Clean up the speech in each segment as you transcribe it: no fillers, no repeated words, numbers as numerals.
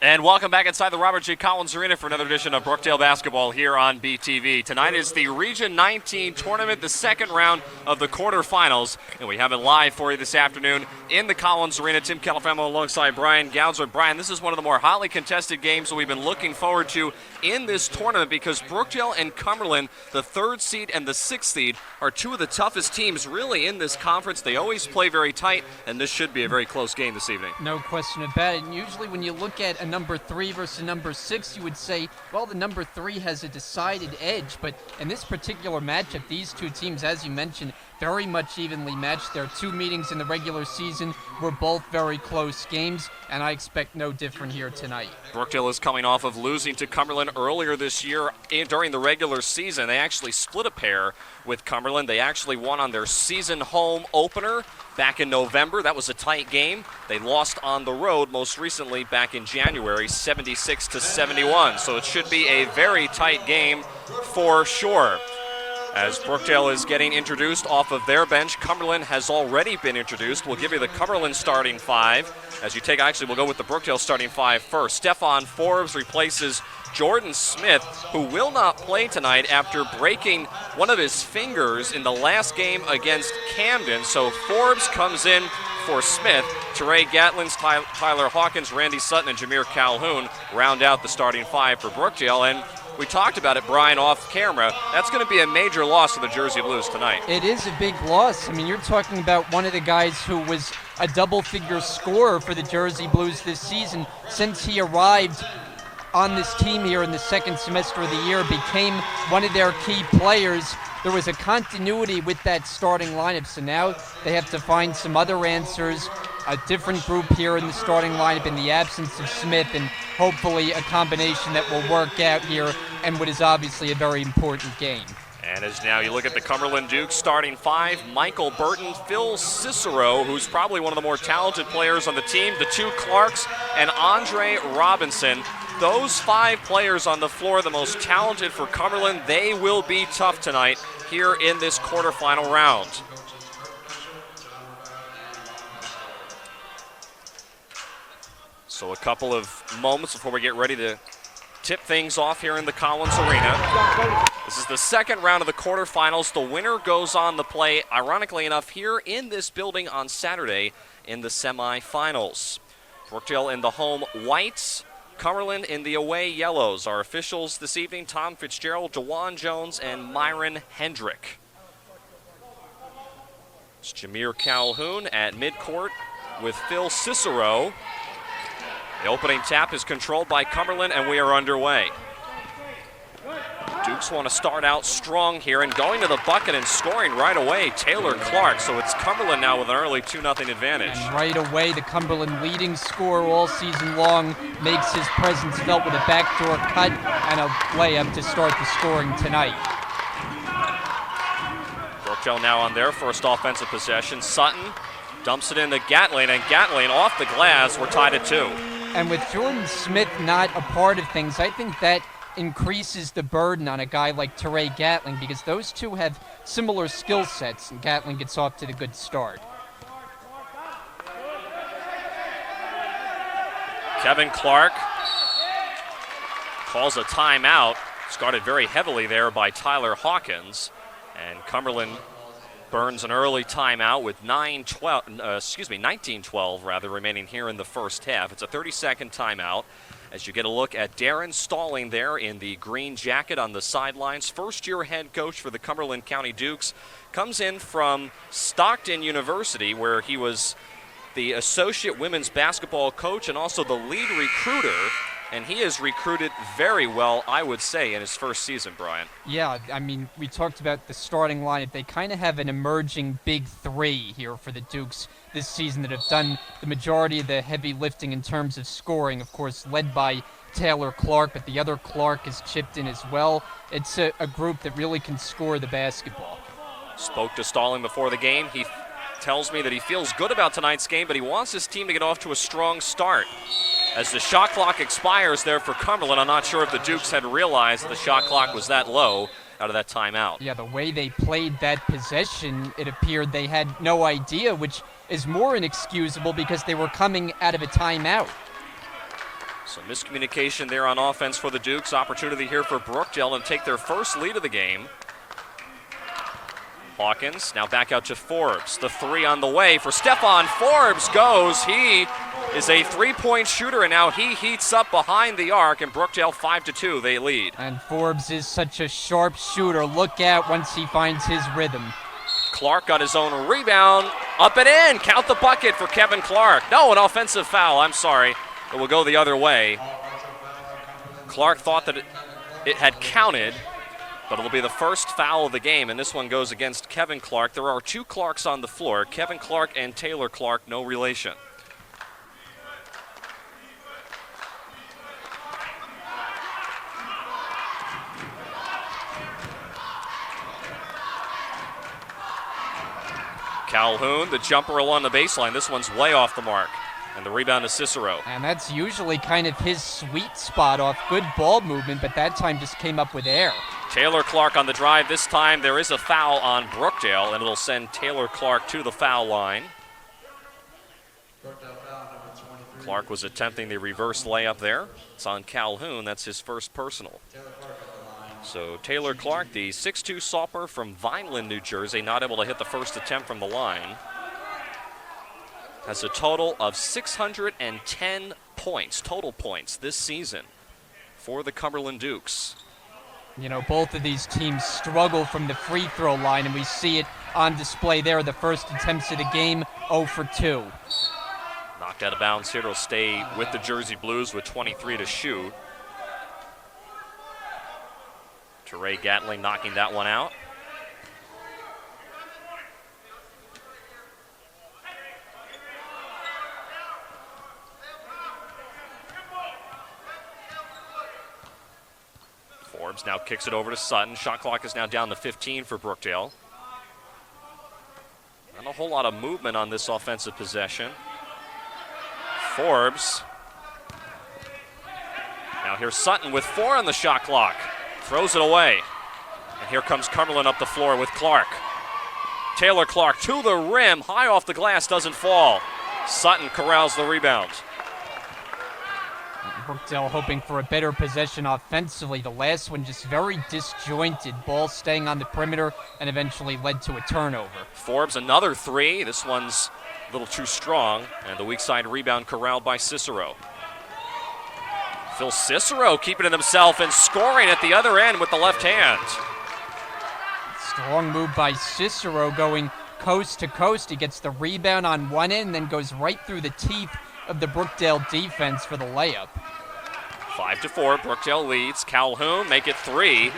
And welcome back inside the Robert G. Collins Arena for another edition of Brookdale Basketball here on BTV. Tonight is the Region 19 tournament, the second round of the quarterfinals. And we have it live for you this afternoon in the Collins Arena. Tim Calafamo alongside Brian Goudsler. Brian, this is one of the more hotly contested games that we've been looking forward to in this tournament because Brookdale and Cumberland, the 3rd seed and the 6th seed, are two of the toughest teams really in this conference. They always play very tight, and this should be a very close game this evening. No question about it. And usually when you look at a number 3 versus number 6, you would say, well, the number 3 has a decided edge. But in this particular matchup, these two teams, as you mentioned, very much evenly matched. Their 2 meetings in the regular season were both very close games, and I expect no different here tonight. Brookdale is coming off of losing to Cumberland earlier this year during the regular season. They actually split a pair with Cumberland. They actually won on their season home opener back in November. That was a tight game. They lost on the road most recently back in January, 76-71. So it should be a very tight game for sure. As Brookdale is getting introduced off of their bench, Cumberland has already been introduced. We'll give you the Cumberland starting 5. As you take, actually, we'll go with the Brookdale starting 5 first. Stephon Forbes replaces Jordan Smith, who will not play tonight after breaking one of his fingers in the last game against Camden. So Forbes comes in for Smith. Teray Gatlins, Tyler Hawkins, Randy Sutton, and Jameer Calhoun round out the starting 5 for Brookdale. And we talked about it, Brian, off camera. That's going to be a major loss for the Jersey Blues tonight. It is a big loss. I mean, you're talking about one of the guys who was a double-figure scorer for the Jersey Blues this season. Since he arrived on this team here in the second semester of the year, became one of their key players. There was a continuity with that starting lineup, so now they have to find some other answers, a different group here in the starting lineup in the absence of Smith, and hopefully a combination that will work out here in what is obviously a very important game. And as now you look at the Cumberland Dukes starting 5, Michael Burton, Phil Cicero, who's probably one of the more talented players on the team, the 2 Clarks, and Andre Robinson. Those 5 players on the floor, the most talented for Cumberland, they will be tough tonight here in this quarterfinal round. So a couple of moments before we get ready to tip things off here in the Collins Arena. This is the second round of the quarterfinals. The winner goes on to play, ironically enough, here in this building on Saturday in the semifinals. Brookdale in the home whites, Cumberland in the away yellows. Our officials this evening, Tom Fitzgerald, DeJuan Jones, and Myron Hendrick. It's Jameer Calhoun at midcourt with Phil Cicero. The opening tap is controlled by Cumberland, and we are underway. Dukes want to start out strong here, and going to the bucket and scoring right away, Taylor Clark. So it's Cumberland now with an early 2-0 advantage. And right away, the Cumberland leading scorer all season long makes his presence felt with a backdoor cut and a layup to start the scoring tonight. Brookdale now on their first offensive possession. Sutton dumps it into Gatlin, and Gatlin off the glass. We're tied at 2. And with Jordan Smith not a part of things, I think that increases the burden on a guy like Teray Gatling because those two have similar skill sets, and Gatling gets off to the good start. Kevin Clark calls a timeout. Started very heavily there by Tyler Hawkins, and Cumberland burns an early timeout with 19-12 remaining here in the first half. It's a 30-second timeout. As you get a look at Darren Stalling there in the green jacket on the sidelines. First-year head coach for the Cumberland County Dukes. Comes in from Stockton University, where he was the associate women's basketball coach and also the lead recruiter. And he has recruited very well, I would say, in his first season, Brian. Yeah, I mean, we talked about the starting lineup. They kind of have an emerging big 3 here for the Dukes this season that have done the majority of the heavy lifting in terms of scoring, of course, led by Taylor Clark, but the other Clark is chipped in as well. It's a group that really can score the basketball. Spoke to Stalling before the game. He tells me that he feels good about tonight's game, but he wants his team to get off to a strong start. As the shot clock expires there for Cumberland, I'm not sure if the Dukes had realized that the shot clock was that low out of that timeout. Yeah, the way they played that possession, it appeared they had no idea, which is more inexcusable because they were coming out of a timeout. So miscommunication there on offense for the Dukes. Opportunity here for Brookdale to take their first lead of the game. Hawkins now back out to Forbes. The three on the way for Stephon Forbes goes. He is a three-point shooter, and now he heats up behind the arc, and Brookdale 5-2, they lead. And Forbes is such a sharp shooter. Look out once he finds his rhythm. Clark got his own rebound, up and in. Count the bucket for Kevin Clark. No, an offensive foul, I'm sorry. It will go the other way. Clark thought that it had counted, but it'll be the first foul of the game, and this one goes against Kevin Clark. There are two Clarks on the floor, Kevin Clark and Taylor Clark, no relation. Calhoun, the jumper along the baseline. This one's way off the mark. And the rebound to Cicero. And that's usually kind of his sweet spot off good ball movement, but that time just came up with air. Taylor Clark on the drive. This time there is a foul on Brookdale, and it'll send Taylor Clark to the foul line. Clark was attempting the reverse layup there. It's on Calhoun. That's his first personal. So Taylor Clark, the 6'2 sophomore from Vineland, New Jersey, not able to hit the first attempt from the line. Has a total of 610 points, total points this season for the Cumberland Dukes. You know, both of these teams struggle from the free throw line, and we see it on display there. The first attempts of the game, 0 for 2. Knocked out of bounds here. It'll stay with the Jersey Blues with 23 to shoot. Teray Gatling knocking that one out. Forbes now kicks it over to Sutton. Shot clock is now down to 15 for Brookdale. Not a whole lot of movement on this offensive possession. Forbes. Now here's Sutton with 4 on the shot clock. Throws it away. And here comes Cumberland up the floor with Clark. Taylor Clark to the rim. High off the glass, doesn't fall. Sutton corrals the rebound. Brookdale hoping for a better possession offensively. The last one just very disjointed. Ball staying on the perimeter and eventually led to a turnover. Forbes another 3. This one's a little too strong. And the weak side rebound corralled by Cicero. Phil Cicero keeping it himself and scoring at the other end with the left hand. Strong move by Cicero going coast to coast. He gets the rebound on one end, then goes right through the teeth of the Brookdale defense for the layup. 5-4, Brookdale leads. Calhoun make it 3.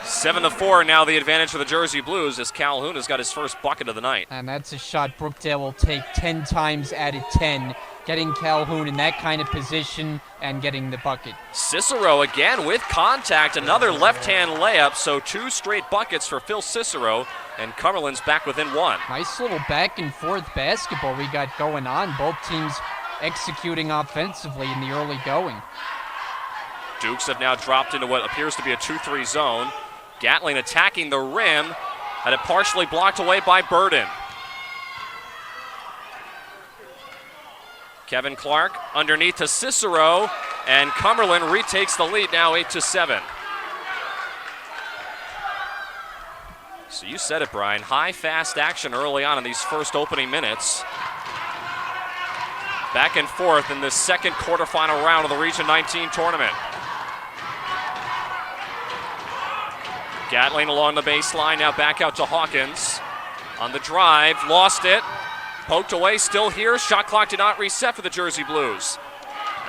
7-4 now the advantage for the Jersey Blues as Calhoun has got his first bucket of the night. And that's a shot Brookdale will take 10 times out of 10. Getting Calhoun in that kind of position and getting the bucket. Cicero again with contact, another left-hand layup, so 2 straight buckets for Phil Cicero, and Cumberland's back within 1. Nice little back and forth basketball we got going on. Both teams executing offensively in the early going. Dukes have now dropped into what appears to be a 2-3 zone. Gatling attacking the rim, had it partially blocked away by Burden. Kevin Clark underneath to Cicero, and Cumberland retakes the lead now 8-7. So you said it, Brian. High, fast action early on in these first opening minutes. Back and forth in this second quarterfinal round of the Region 19 tournament. Gatling along the baseline, now back out to Hawkins. On the drive, lost it. Poked away, still here. Shot clock did not reset for the Jersey Blues.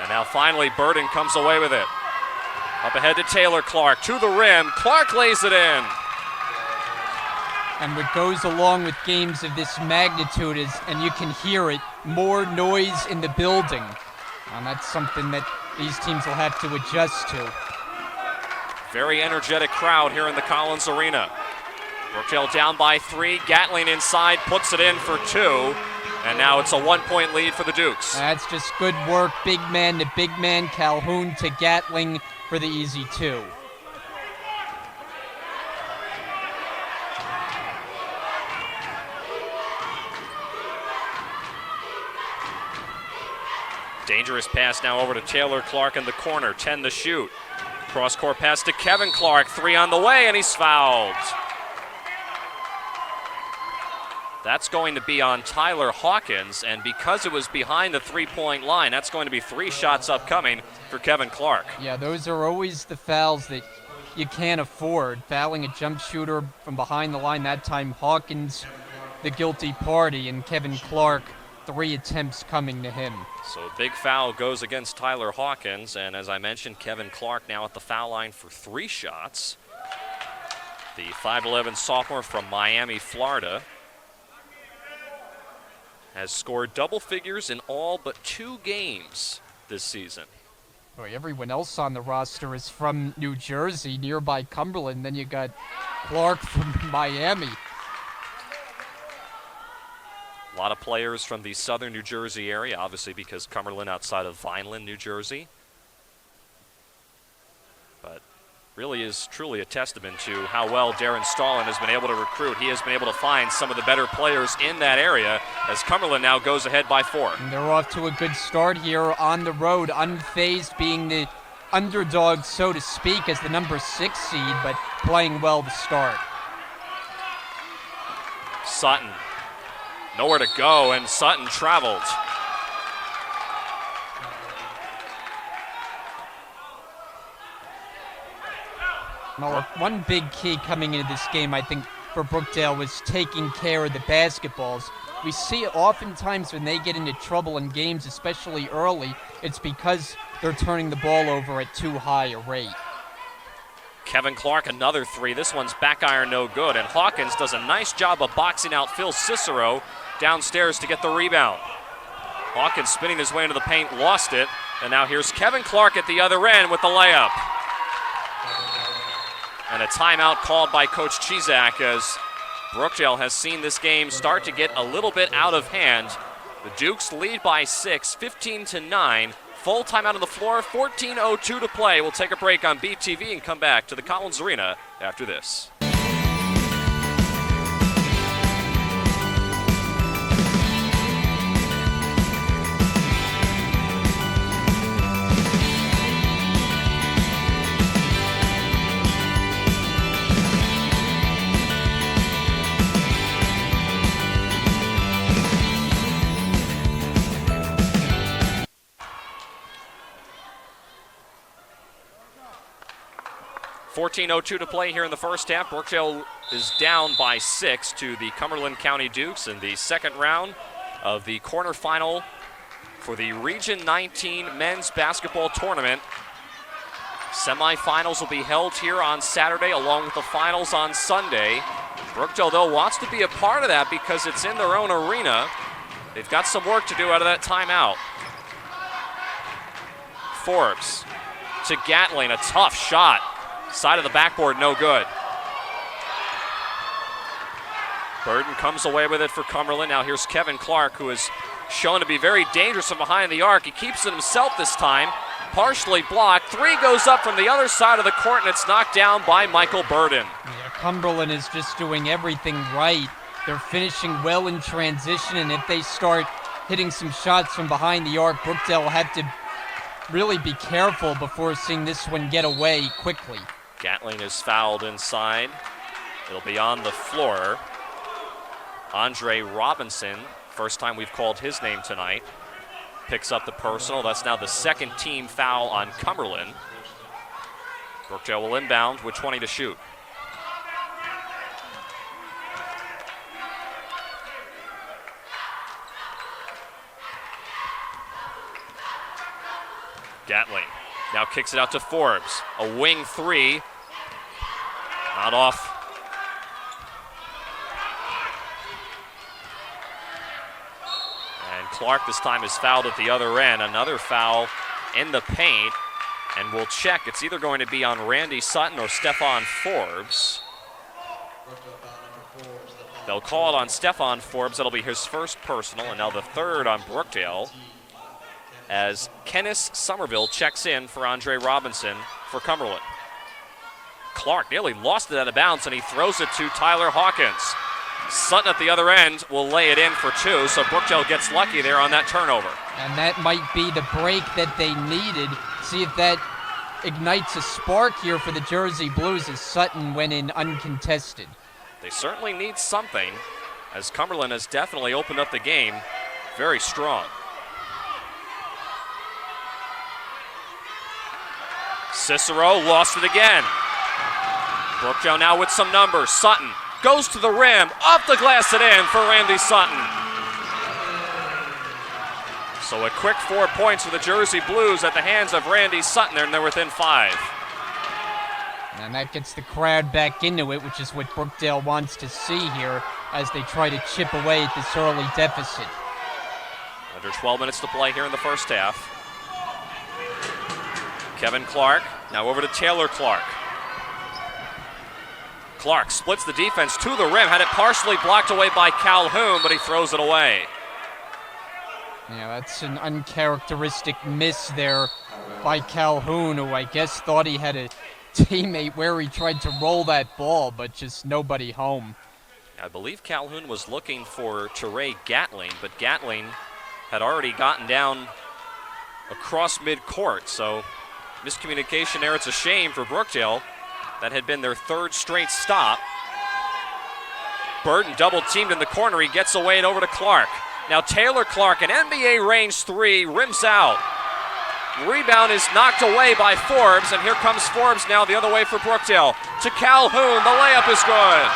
And now finally Burden comes away with it. Up ahead to Taylor Clark, to the rim. Clark lays it in. And what goes along with games of this magnitude is, and you can hear it, more noise in the building. And that's something that these teams will have to adjust to. Very energetic crowd here in the Collins Arena. Brookdale down by 3. Gatling inside, puts it in for 2. And now it's a 1-point lead for the Dukes. That's just good work. Big man to big man. Calhoun to Gatling for the easy 2. Dangerous pass now over to Taylor Clark in the corner, 10 to shoot. Cross-court pass to Kevin Clark, 3 on the way, and he's fouled. That's going to be on Tyler Hawkins, and because it was behind the three-point line, that's going to be 3 shots upcoming for Kevin Clark. Yeah, those are always the fouls that you can't afford. Fouling a jump shooter from behind the line, that time Hawkins the guilty party, and Kevin Clark, 3 attempts coming to him. So a big foul goes against Tyler Hawkins, and as I mentioned, Kevin Clark now at the foul line for 3 shots. The 5'11" sophomore from Miami, Florida, has scored double figures in all but 2 games this season. Boy, everyone else on the roster is from New Jersey, nearby Cumberland. Then you got Clark from Miami. A lot of players from the southern New Jersey area, obviously because Cumberland outside of Vineland, New Jersey. But really is truly a testament to how well Darren Stallin has been able to recruit. He has been able to find some of the better players in that area as Cumberland now goes ahead by 4. And they're off to a good start here on the road, unfazed, being the underdog, so to speak, as the number 6 seed, but playing well to start. Sutton. Nowhere to go, and Sutton traveled. Well, one big key coming into this game, I think, for Brookdale was taking care of the basketballs. We see it oftentimes when they get into trouble in games, especially early, it's because they're turning the ball over at too high a rate. Kevin Clark, another 3. This one's back iron, no good. And Hawkins does a nice job of boxing out Phil Cicero downstairs to get the rebound. Hawkins spinning his way into the paint, lost it. And now here's Kevin Clark at the other end with the layup. And a timeout called by Coach Chizak as Brookdale has seen this game start to get a little bit out of hand. The Dukes lead by 6, 15-9. Full timeout on the floor, 14:02 to play. We'll take a break on BTV and come back to the Collins Arena after this. .02 to play here in the first half. Brookdale is down by 6 to the Cumberland County Dukes in the second round of the quarterfinal for the Region 19 men's basketball tournament. Semifinals will be held here on Saturday along with the finals on Sunday. Brookdale, though, wants to be a part of that because it's in their own arena. They've got some work to do out of that timeout. Forbes to Gatling, a tough shot. Side of the backboard, no good. Burden comes away with it for Cumberland. Now here's Kevin Clark, who is shown to be very dangerous from behind the arc. He keeps it himself this time, partially blocked. 3 goes up from the other side of the court, and it's knocked down by Michael Burden. Yeah, Cumberland is just doing everything right. They're finishing well in transition, and if they start hitting some shots from behind the arc, Brookdale will have to really be careful before seeing this one get away quickly. Gatling is fouled inside. It'll be on the floor. Andre Robinson, first time we've called his name tonight, picks up the personal. That's now the second team foul on Cumberland. Brookdale will inbound with 20 to shoot. Gatling now kicks it out to Forbes. A wing 3. Not off. And Clark this time is fouled at the other end. Another foul in the paint. And we'll check. It's either going to be on Randy Sutton or Stephon Forbes. They'll call it on Stephon Forbes. That'll be his first personal. And now the third on Brookdale, as Kenneth Somerville checks in for Andre Robinson for Cumberland. Clark nearly lost it out of bounds, and he throws it to Tyler Hawkins. Sutton at the other end will lay it in for 2, so Brookdale gets lucky there on that turnover. And that might be the break that they needed. See if that ignites a spark here for the Jersey Blues as Sutton went in uncontested. They certainly need something, as Cumberland has definitely opened up the game very strong. Cicero lost it again. Brookdale now with some numbers. Sutton goes to the rim, off the glass and in for Randy Sutton. So a quick 4 points for the Jersey Blues at the hands of Randy Sutton, and they're within 5. And that gets the crowd back into it, which is what Brookdale wants to see here as they try to chip away at this early deficit. Under 12 minutes to play here in the first half. Kevin Clark, now over to Taylor Clark. Clark splits the defense to the rim, had it partially blocked away by Calhoun, but he throws it away. Yeah, that's an uncharacteristic miss there by Calhoun, who I guess thought he had a teammate where he tried to roll that ball, but just nobody home. I believe Calhoun was looking for Teray Gatling, but Gatling had already gotten down across midcourt, so miscommunication there. It's a shame for Brookdale. That had been their 3rd straight stop. Burton double teamed in the corner. He gets away and over to Clark. Now Taylor Clark, an NBA range 3, rims out. Rebound is knocked away by Forbes, and here comes Forbes now the other way for Brookdale. To Calhoun, the layup is good.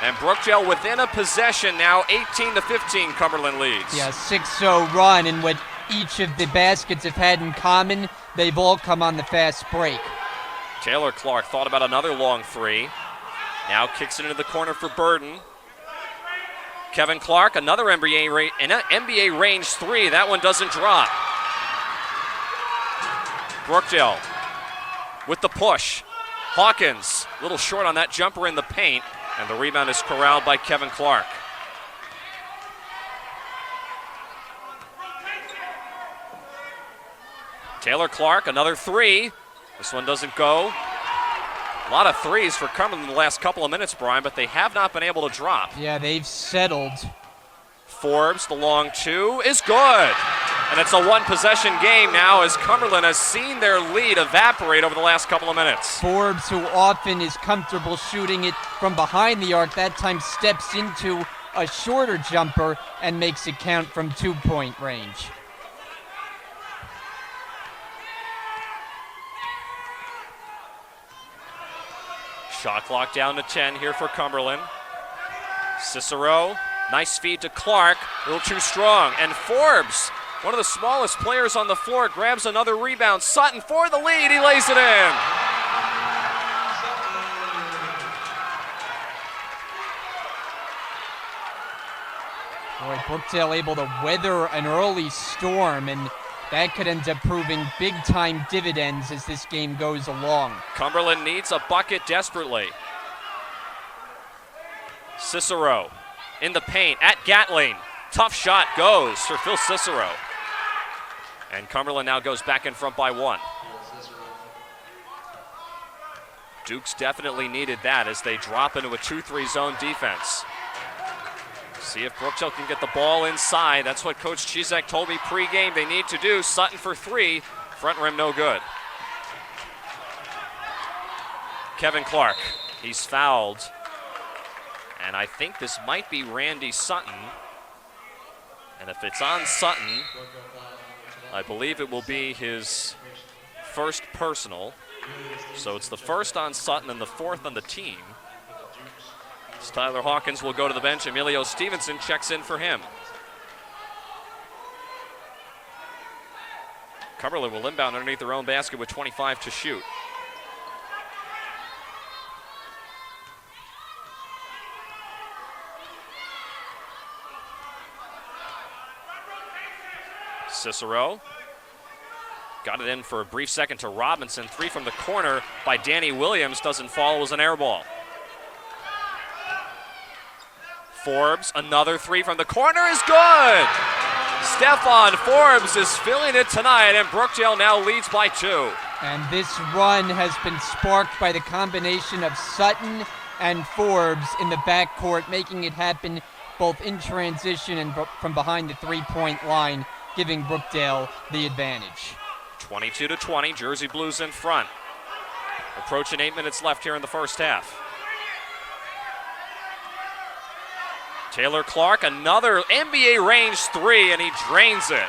And Brookdale within a possession now, 18-15, Cumberland leads. Yeah, 6-0 run, and what each of the baskets have had in common, they've all come on the fast break. Taylor Clark thought about another long 3. Now kicks it into the corner for Burden. Kevin Clark, another NBA range 3. That one doesn't drop. Brookdale with the push. Hawkins, a little short on that jumper in the paint, and the rebound is corralled by Kevin Clark. Taylor Clark, another 3. This one doesn't go. A lot of 3s for Cumberland in the last couple of minutes, Brian, but they have not been able to drop. Yeah, they've settled. Forbes, the long 2, is good. And it's a one-possession game now as Cumberland has seen their lead evaporate over the last couple of minutes. Forbes, who often is comfortable shooting it from behind the arc, that time steps into a shorter jumper and makes it count from 2-point range. Shot clock down to 10 here for Cumberland. Cicero, nice feed to Clark, a little too strong. And Forbes, one of the smallest players on the floor, grabs another rebound. Sutton for the lead, he lays it in. Boy, Brookdale able to weather an early storm, and that could end up proving big-time dividends as this game goes along. Cumberland needs a bucket desperately. Cicero in the paint at Gatling. Tough shot goes for Phil Cicero. And Cumberland now goes back in front by 1. Dukes definitely needed that as they drop into a 2-3 zone defense. See if Brookdale can get the ball inside. That's what Coach Chizek told me pregame they need to do. Sutton for 3. Front rim no good. Kevin Clark, he's fouled. And I think this might be Randy Sutton. And if it's on Sutton, I believe it will be his first personal. So it's the first on Sutton and the 4th on the team. Tyler Hawkins will go to the bench. Emilio Stevenson checks in for him. Cumberland will inbound underneath their own basket with 25 to shoot. Cicero got it in for a brief second to Robinson. 3 from the corner by Danny Williams. Doesn't fall. It was an air ball. Forbes, another 3 from the corner is good. Stephon Forbes is filling it tonight, and Brookdale now leads by 2. And this run has been sparked by the combination of Sutton and Forbes in the backcourt, making it happen both in transition and from behind the three-point line, giving Brookdale the advantage. 22-20, Jersey Blues in front. Approaching 8 minutes left here in the first half. Taylor Clark, another NBA range three, and he drains it.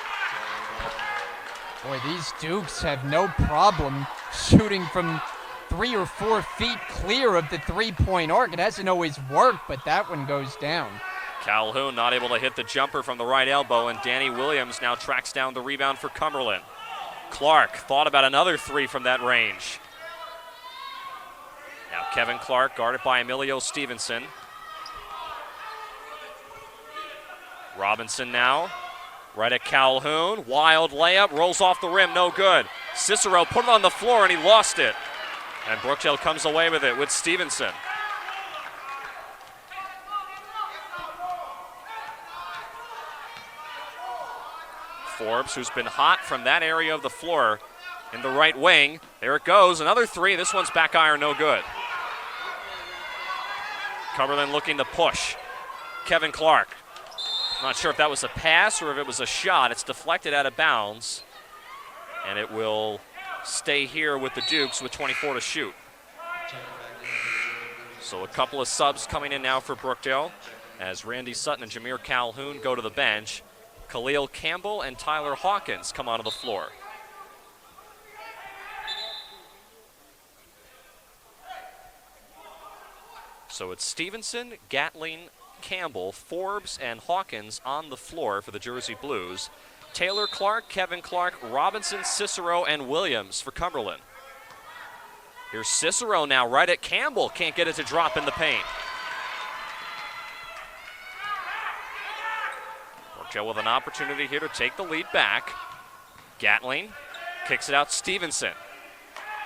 Boy, these Dukes have no problem shooting from 3 or 4 feet clear of the three-point arc. It hasn't always worked, but that one goes down. Calhoun not able to hit the jumper from the right elbow, and Danny Williams now tracks down the rebound for Cumberland. Clark thought about another three from that range. Now Kevin Clark guarded by Emilio Stevenson. Robinson now, right at Calhoun. Wild layup, rolls off the rim, no good. Cicero put it on the floor and he lost it. And Brookdale comes away with it with Stevenson. Forbes, who's been hot from that area of the floor in the right wing. There it goes, another three. This one's back iron, no good. Cumberland looking to push. Kevin Clark. Not sure if that was a pass or if it was a shot. It's deflected out of bounds. And it will stay here with the Dukes with 24 to shoot. So a couple of subs coming in now for Brookdale as Randy Sutton and Jameer Calhoun go to the bench. Khalil Campbell and Tyler Hawkins come onto the floor. So it's Stevenson, Gatling, Campbell, Forbes, and Hawkins on the floor for the Jersey Blues. Taylor Clark, Kevin Clark, Robinson, Cicero, and Williams for Cumberland. Here's Cicero now right at Campbell. Can't get it to drop in the paint. Brookdale with an opportunity here to take the lead back. Gatling kicks it out, Stevenson.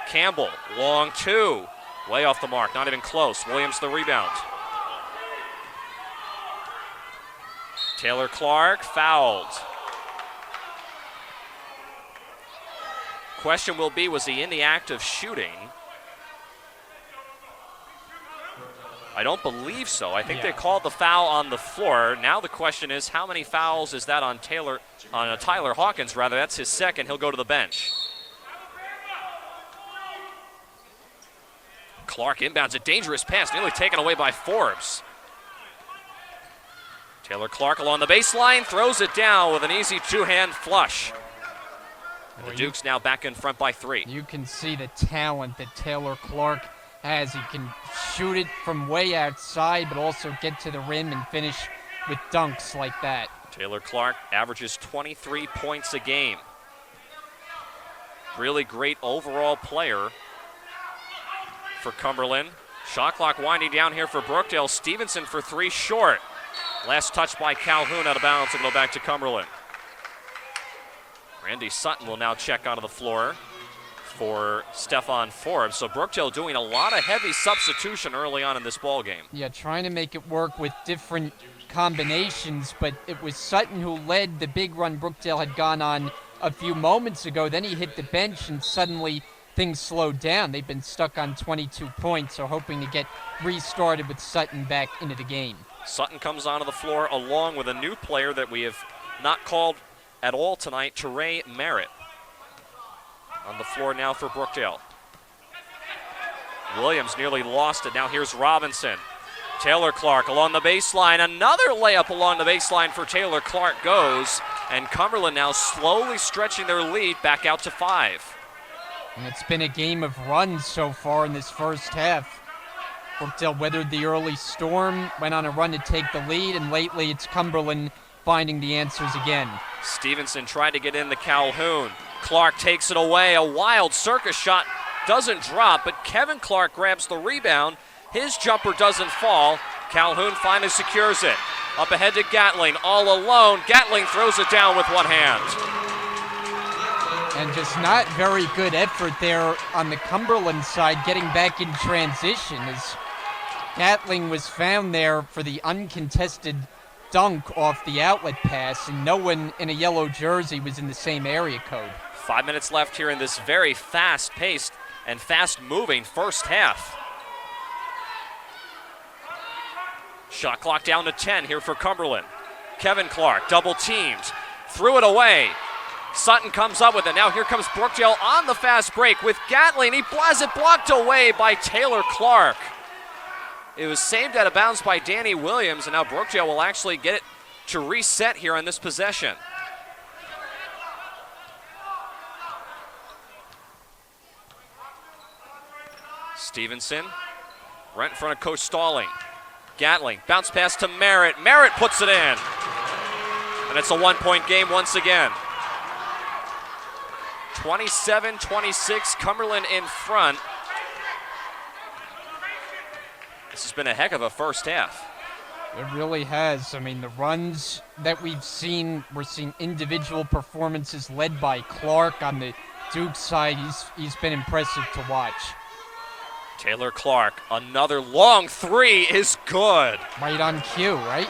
Campbell, long two. Way off the mark, not even close. Williams the rebound. Taylor Clark fouled. Question will be, was he in the act of shooting? I don't believe so. I think they called the foul on the floor. Now the question is, how many fouls is that on Tyler Hawkins, rather? That's his second. He'll go to the bench. Clark inbounds a dangerous pass, nearly taken away by Forbes. Taylor Clark along the baseline, throws it down with an easy two-hand flush. And the Dukes now back in front by 3. You can see the talent that Taylor Clark has. He can shoot it from way outside, but also get to the rim and finish with dunks like that. Taylor Clark averages 23 points a game. Really great overall player for Cumberland. Shot clock winding down here for Brookdale. Stevenson for 3 short. Last touch by Calhoun out of bounds to go back to Cumberland. Randy Sutton will now check onto the floor for Stephon Forbes. So Brookdale doing a lot of heavy substitution early on in this ball game. Yeah, trying to make it work with different combinations, but it was Sutton who led the big run Brookdale had gone on a few moments ago. Then he hit the bench and suddenly things slowed down. They've been stuck on 22 points, so hoping to get restarted with Sutton back into the game. Sutton comes onto the floor along with a new player that we have not called at all tonight, Teray Merritt. On the floor now for Brookdale. Williams nearly lost it. Now here's Robinson. Taylor Clark along the baseline. Another layup along the baseline for Taylor Clark goes. And Cumberland now slowly stretching their lead back out to 5. And it's been a game of runs so far in this first half. Brookdale weathered the early storm, went on a run to take the lead, and lately it's Cumberland finding the answers again. Stevenson tried to get in the Calhoun. Clark takes it away. A wild circus shot doesn't drop, but Kevin Clark grabs the rebound. His jumper doesn't fall. Calhoun finally secures it. Up ahead to Gatling, all alone. Gatling throws it down with one hand. And just not very good effort there on the Cumberland side, getting back in transition as Gatling was found there for the uncontested dunk off the outlet pass, and no one in a yellow jersey was in the same area code. 5 minutes left here in this very fast-paced and fast-moving first half. Shot clock down to 10 here for Cumberland. Kevin Clark, double teamed, threw it away. Sutton comes up with it. Now here comes Brookdale on the fast break with Gatling. He has it blocked away by Taylor Clark. It was saved out of bounds by Danny Williams, and now Brookdale will actually get it to reset here on this possession. Stevenson, right in front of Coach Stalling. Gatling, bounce pass to Merritt. Merritt puts it in. And it's a one-point game once again. 27-26, Cumberland in front. This has been a heck of a first half. It really has. I mean, the runs that we're seeing individual performances led by Clark on the Duke side. He's been impressive to watch. Taylor Clark, another long three is good. Right on cue, right?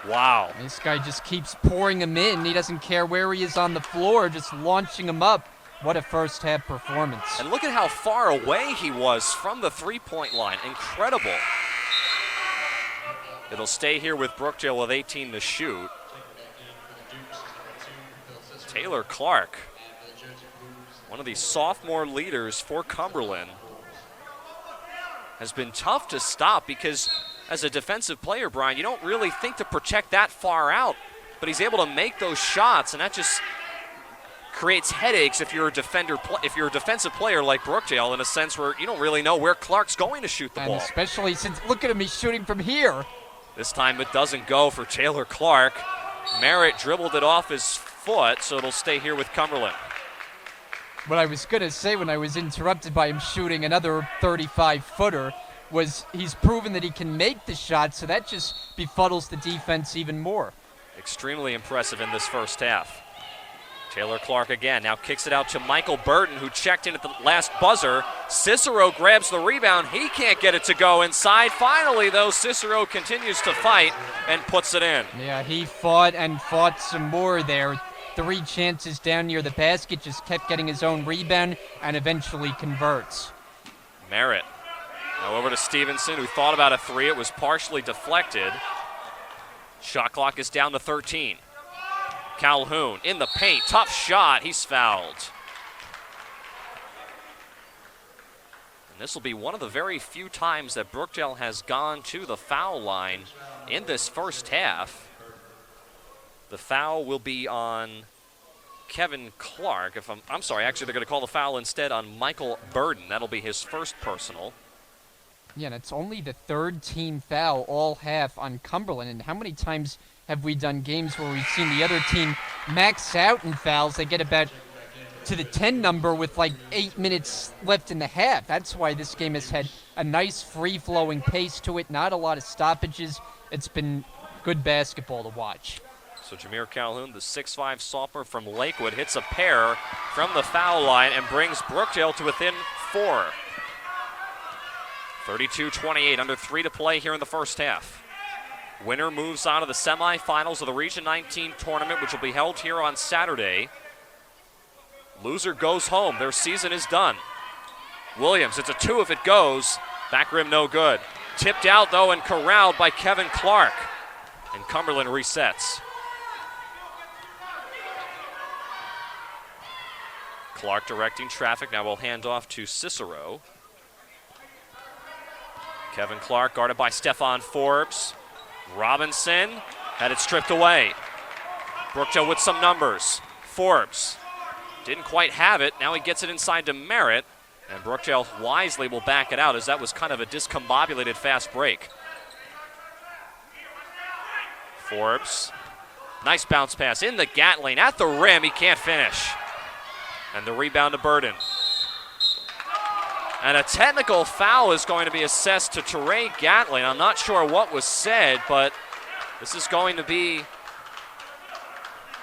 Wow. This guy just keeps pouring him in. He doesn't care where he is on the floor, just launching him up. What a first half performance. And look at how far away he was from the three-point line. Incredible. It'll stay here with Brookdale with 18 to shoot. Taylor Clark, one of the sophomore leaders for Cumberland, has been tough to stop because as a defensive player, Brian, you don't really think to protect that far out, but he's able to make those shots, and that just creates headaches if you're a defensive player like Brookdale, in a sense where you don't really know where Clark's going to shoot the ball. Especially since, look at him, he's shooting from here. This time it doesn't go for Taylor Clark. Merritt dribbled it off his foot, so it'll stay here with Cumberland. What I was going to say when I was interrupted by him shooting another 35-footer was he's proven that he can make the shot, so that just befuddles the defense even more. Extremely impressive in this first half. Taylor Clark again, now kicks it out to Michael Burton, who checked in at the last buzzer. Cicero grabs the rebound. He can't get it to go inside. Finally, though, Cicero continues to fight and puts it in. Yeah, he fought and fought some more there. 3 chances down near the basket, just kept getting his own rebound and eventually converts. Merritt. Now over to Stevenson, who thought about a three. It was partially deflected. Shot clock is down to 13. Calhoun in the paint. Tough shot. He's fouled. And this will be one of the very few times that Brookdale has gone to the foul line in this first half. The foul will be on Kevin Clark. I'm sorry, actually they're going to call the foul instead on Michael Burden. That'll be his first personal. Yeah, and it's only the 3rd team foul all half on Cumberland. And how many times have we done games where we've seen the other team max out in fouls? They get about to the 10 number with like 8 minutes left in the half. That's why this game has had a nice free-flowing pace to it, not a lot of stoppages. It's been good basketball to watch. So Jameer Calhoun, the 6'5 sophomore from Lakewood, hits a pair from the foul line and brings Brookdale to within 4. 32-28, under 3 to play here in the first half. Winner moves on to the semifinals of the Region 19 tournament, which will be held here on Saturday. Loser goes home. Their season is done. Williams, it's a 2 if it goes. Back rim no good. Tipped out, though, and corralled by Kevin Clark. And Cumberland resets. Clark directing traffic. Now we'll hand off to Cicero. Kevin Clark guarded by Stephon Forbes. Robinson had it stripped away. Brookdale with some numbers. Forbes didn't quite have it. Now he gets it inside to Merritt. And Brookdale wisely will back it out, as that was kind of a discombobulated fast break. Forbes. Nice bounce pass in the Gatling at the rim. He can't finish. And the rebound to Burden. And a technical foul is going to be assessed to Teray Gatling. I'm not sure what was said, but this is going to be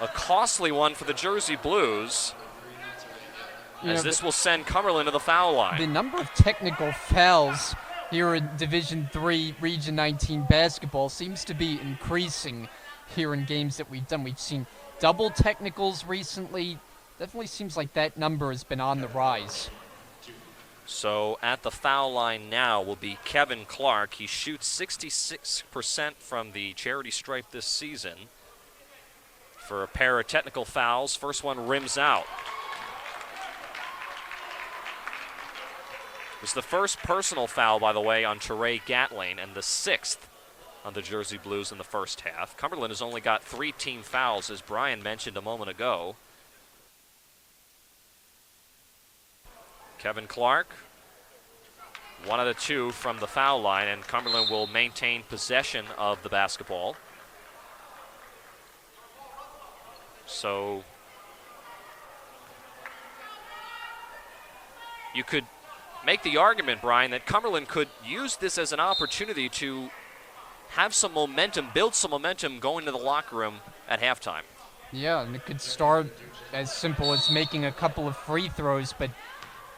a costly one for the Jersey Blues, as this will send Cumberland to the foul line. The number of technical fouls here in Division III Region 19 basketball seems to be increasing here in games that we've done. We've seen double technicals recently. Definitely seems like that number has been on the rise. So at the foul line now will be Kevin Clark. He shoots 66% from the charity stripe this season for a pair of technical fouls. First one rims out. It was the first personal foul, by the way, on Teray Gatling, and the 6th on the Jersey Blues in the first half. Cumberland has only got 3 team fouls, as Brian mentioned a moment ago. Kevin Clark, 1 out of 2 from the foul line, and Cumberland will maintain possession of the basketball. So you could make the argument, Brian, that Cumberland could use this as an opportunity to have some momentum, build some momentum going to the locker room at halftime. Yeah, and it could start as simple as making a couple of free throws, but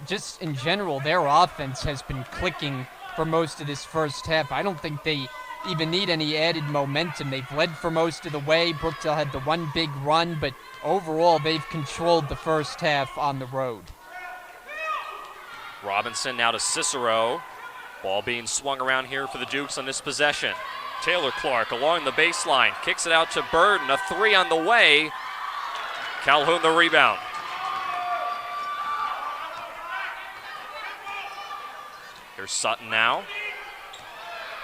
just in general, their offense has been clicking for most of this first half. I don't think they even need any added momentum. They've led for most of the way. Brookdale had the one big run, but overall, they've controlled the first half on the road. Robinson now to Cicero. Ball being swung around here for the Dukes on this possession. Taylor Clark along the baseline, kicks it out to Burden. A 3 on the way. Calhoun the rebound. Here's Sutton now.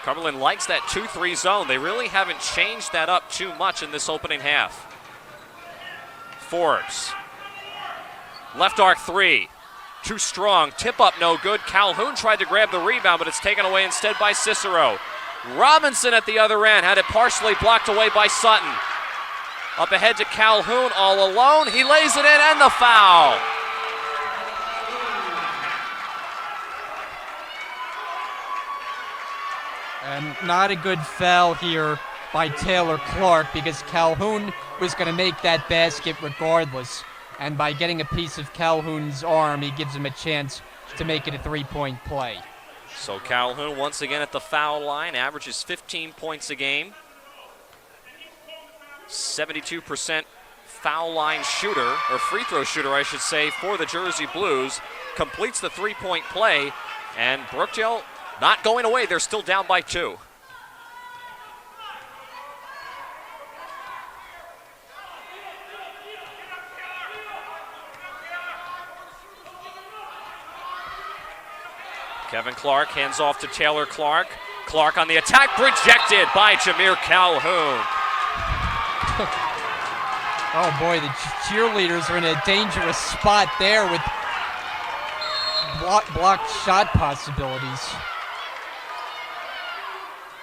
Cumberland likes that 2-3 zone. They really haven't changed that up too much in this opening half. Forbes. Left arc 3. Too strong. Tip up no good. Calhoun tried to grab the rebound, but it's taken away instead by Cicero. Robinson at the other end had it partially blocked away by Sutton. Up ahead to Calhoun all alone. He lays it in and the foul. And not a good foul here by Taylor Clark because Calhoun was going to make that basket regardless. And by getting a piece of Calhoun's arm, he gives him a chance to make it a 3-point play. So Calhoun once again at the foul line, averages 15 points a game. 72% foul line shooter, or free throw shooter, I should say, for the Jersey Blues. Completes the 3-point play, and Brookdale not going away. They're still down by 2. Kevin Clark hands off to Taylor Clark. Clark on the attack, rejected by Jameer Calhoun. Oh boy, the cheerleaders are in a dangerous spot there with blocked shot possibilities.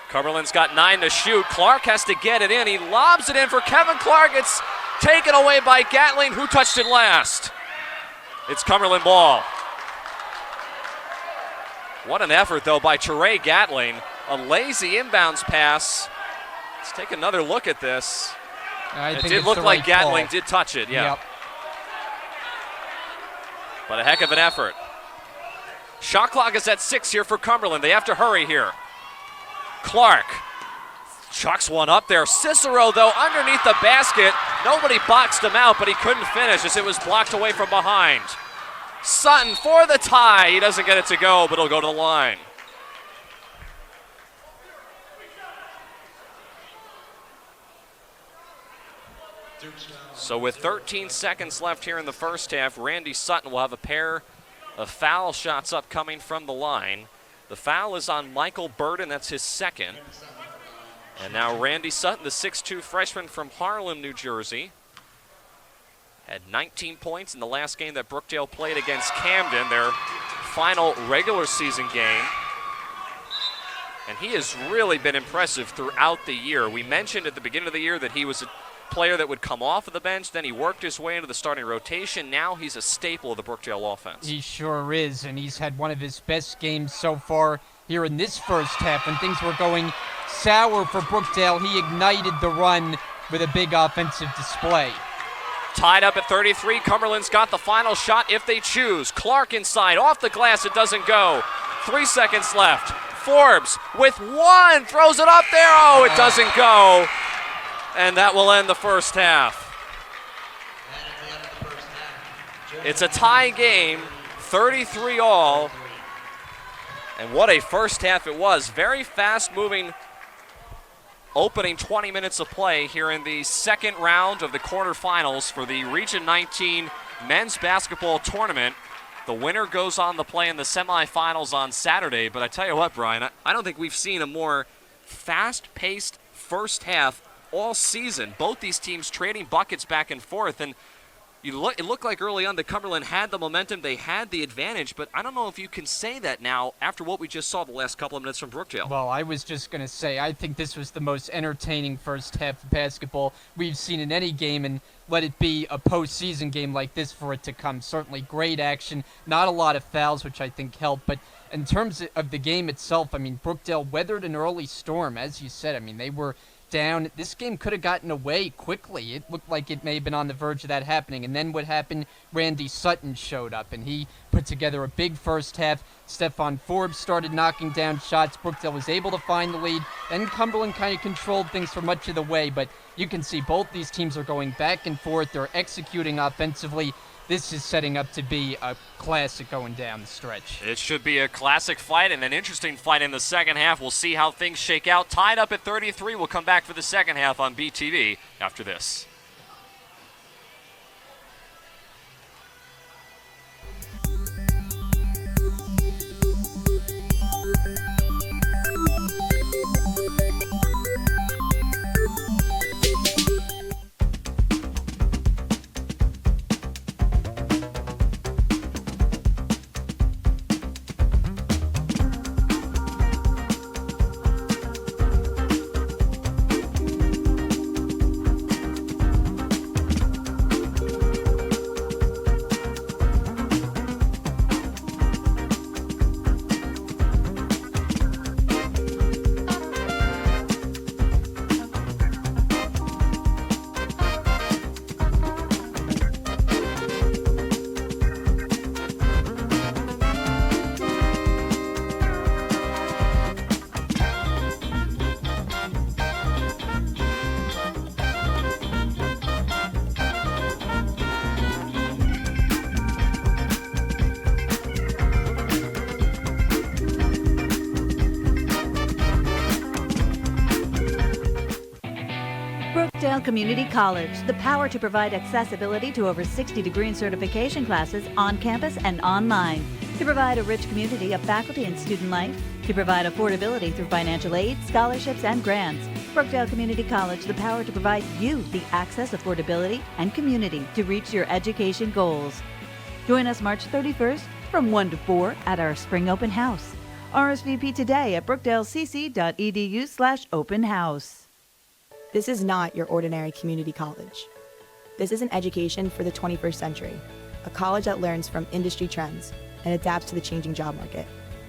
Cumberland's got 9 to shoot. Clark has to get it in. He lobs it in for Kevin Clark. It's taken away by Gatling. Who touched it last? It's Cumberland ball. What an effort, though, by Teray Gatling. A lazy inbounds pass. Let's take another look at this. It did look like Gatling did touch it, yeah. Yep. But a heck of an effort. Shot clock is at 6 here for Cumberland. They have to hurry here. Clark chucks one up there. Cicero, though, underneath the basket. Nobody boxed him out, but he couldn't finish as it was blocked away from behind. Sutton for the tie. He doesn't get it to go, but it'll go to the line. So with 13 seconds left here in the first half, Randy Sutton will have a pair of foul shots upcoming from the line. The foul is on Michael Burden. That's his second. And now Randy Sutton, the 6'2 freshman from Harlem, New Jersey, had 19 points in the last game that Brookdale played against Camden, their final regular season game. And he has really been impressive throughout the year. We mentioned at the beginning of the year that he was a player that would come off of the bench, then he worked his way into the starting rotation. Now he's a staple of the Brookdale offense. He sure is, and he's had one of his best games so far here in this first half. When things were going sour for Brookdale, he ignited the run with a big offensive display. Tied up at 33. Cumberland's got the final shot if they choose. Clark inside, off the glass, it doesn't go. 3 seconds left. Forbes with 1, throws it up there. Oh, it doesn't go. And that will end the first half. It's a tie game, 33 all. And what a first half it was. Very fast-moving opening 20 minutes of play here in the second round of the quarterfinals for the Region 19 men's basketball tournament. The winner goes on to play in the semifinals on Saturday. But I tell you what, Brian, I don't think we've seen a more fast-paced first half all season. Both these teams trading buckets back and forth. And it looked like early on that Cumberland had the momentum, they had the advantage, but I don't know if you can say that now after what we just saw the last couple of minutes from Brookdale. Well, I was just going to say, I think this was the most entertaining first half of basketball we've seen in any game, and let it be a postseason game like this for it to come. Certainly great action, not a lot of fouls, which I think helped, but in terms of the game itself, I mean, Brookdale weathered an early storm, as you said. I mean, they were down. This game could have gotten away quickly. It looked like it may have been on the verge of that happening. And then what happened, Randy Sutton showed up, and he put together a big first half. Stephon Forbes started knocking down shots. Brookdale was able to find the lead. Then Cumberland kind of controlled things for much of the way, but you can see both these teams are going back and forth. They're executing offensively. This is setting up to be a classic going down the stretch. It should be a classic fight and an interesting fight in the second half. We'll see how things shake out. Tied up at 33. We'll come back for the second half on BTV after this. Brookdale Community College, the power to provide accessibility to over 60 degree and certification classes on campus and online, to provide a rich community of faculty and student life, to provide affordability through financial aid, scholarships, and grants. Brookdale Community College, the power to provide you the access, affordability, and community to reach your education goals. Join us March 31st from 1 to 4 at our Spring Open House. RSVP today at brookdalecc.edu/open house. This is not your ordinary community college. This is an education for the 21st century, a college that learns from industry trends and adapts to the changing job market.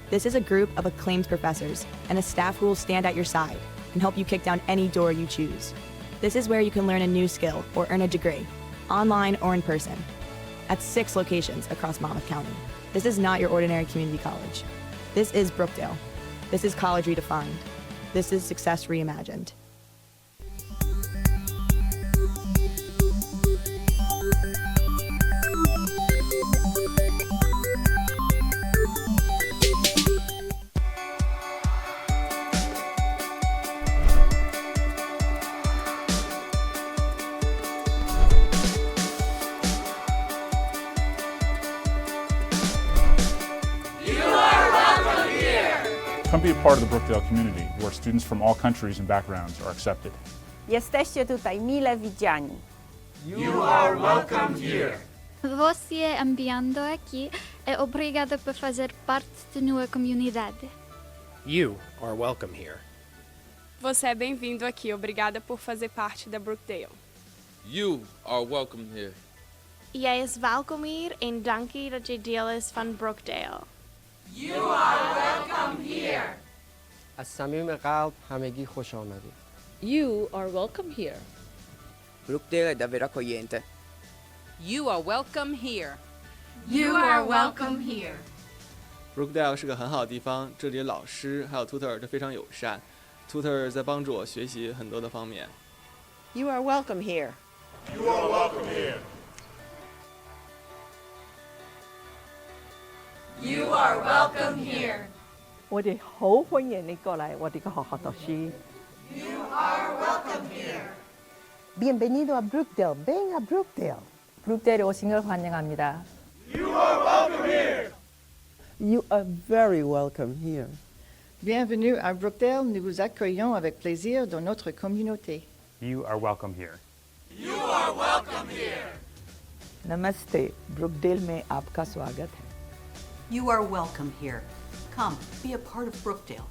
This is a group of acclaimed professors and a staff who will stand at your side and help you kick down any door you choose. This is where you can learn a new skill or earn a degree, online or in person, at 6 locations across Monmouth County. This is not your ordinary community college. This is Brookdale. This is college redefined. This is success reimagined. Come be a part of the Brookdale community, where students from all countries and backgrounds are accepted. Jesteście tutaj mile widziani. You are welcome here. Você é enviado aqui e obrigado por fazer parte de nossa comunidade. You are welcome here. Você é bem-vindo aqui. Obrigada por fazer parte da Brookdale. You are welcome here. Jij is welkom hier en dankie dat je deel is van Brookdale. You are welcome here. از صمیم قلب همگی خوش آمدید. You are welcome here. Brookdale è davvero accogliente. You are welcome here. You are welcome here. Brookdale 是个很好的地方，这里的老师还有 tutor 都非常友善。tutor 在帮助我学习很多的方面。You are welcome here. You are welcome here. You are welcome here. 我哋好歡迎你過嚟我哋嘅學校讀書。You are welcome here. Bienvenido a Brookdale. Ven a Brookdale. 브룩데일에 오신 걸 환영합니다. You are welcome here. You are very welcome here. Bienvenue à Brookdale. Nous vous accueillons avec plaisir dans notre communauté. You are welcome here. You are welcome here. नमस्ते, ब्रुकडेल में आपका स्वागत है। You are welcome here. Come, be a part of Brookdale.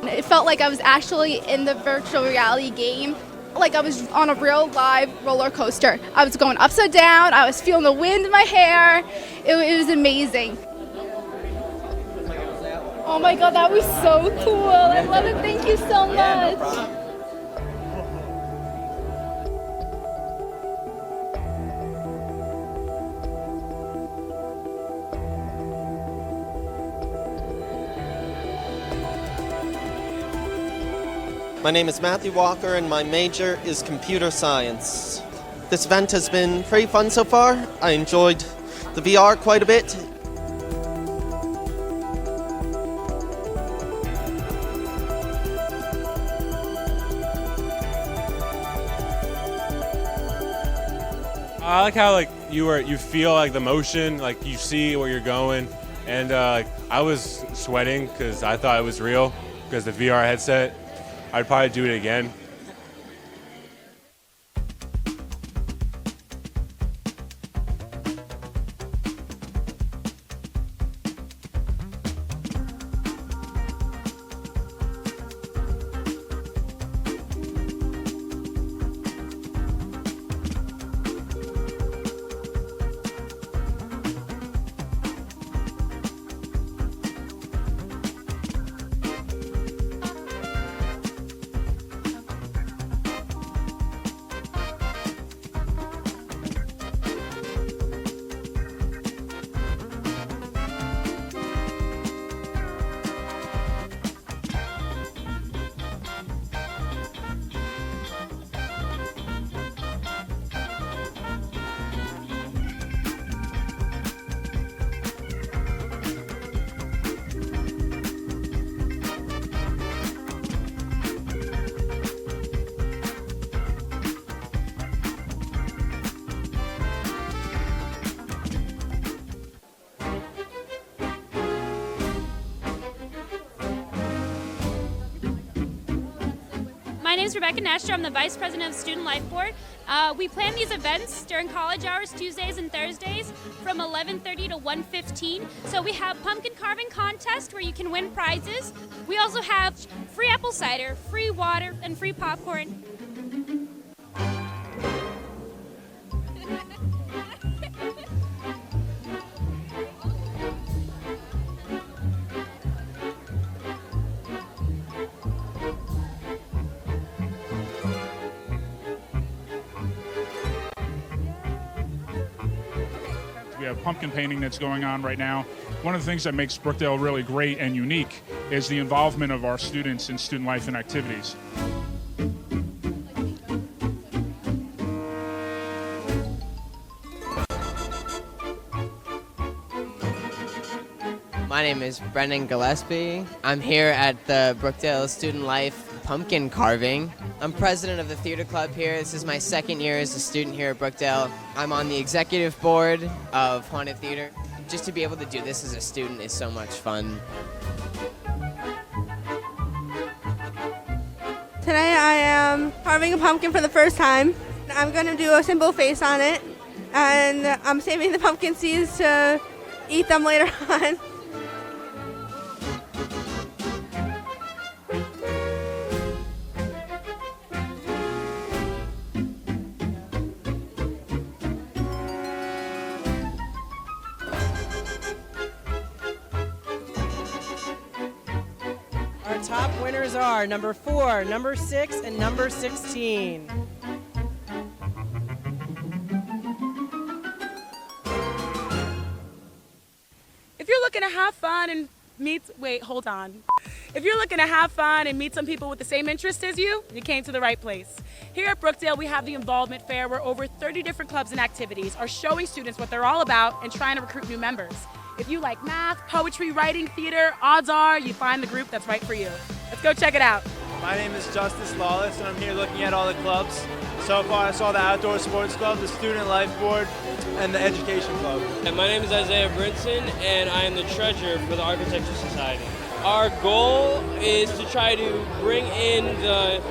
It felt like I was actually in the virtual reality game, like I was on a real live roller coaster. I was going upside down, I was feeling the wind in my hair. It was amazing. Oh my god, that was so cool. I love it. Thank you so much. My name is Matthew Walker and my major is computer science. This event has been pretty fun so far. I enjoyed the VR quite a bit. I like how you feel like the motion, like you see where you're going, and I was sweating because I thought it was real because the VR headset. I'd probably do it again. My name is Rebecca Nestor. I'm the Vice President of Student Life Board. We plan these events during college hours, Tuesdays and Thursdays, from 11:30 to 1:15. So we have pumpkin carving contest where you can win prizes. We also have free apple cider, free water, and free popcorn. We have pumpkin painting that's going on right now. One of the things that makes Brookdale really great and unique is the involvement of our students in student life and activities. My name is Brendan Gillespie. I'm here at the Brookdale Student Life Pumpkin Carving. I'm president of the theater club here. This is my second year as a student here at Brookdale. I'm on the executive board of Haunted Theater. Just to be able to do this as a student is so much fun. Today I am carving a pumpkin for the first time. I'm going to do a simple face on it, and I'm saving the pumpkin seeds to eat them later on. Our top winners are number 4, number 6, and number 16. looking to have fun and hold on. If you're looking to have fun and meet some people with the same interests as you came to the right place. Here at Brookdale, we have the Involvement Fair where over 30 different clubs and activities are showing students what they're all about and trying to recruit new members. If you like math, poetry, writing, theater, odds are you find the group that's right for you. Let's go check it out. My name is Justice Lawless, and I'm here looking at all the clubs. So far, I saw the Outdoor Sports Club, the Student Life Board, and the Education Club. And my name is Isaiah Brinson, and I am the treasurer for the Architecture Society. Our goal is to try to bring in the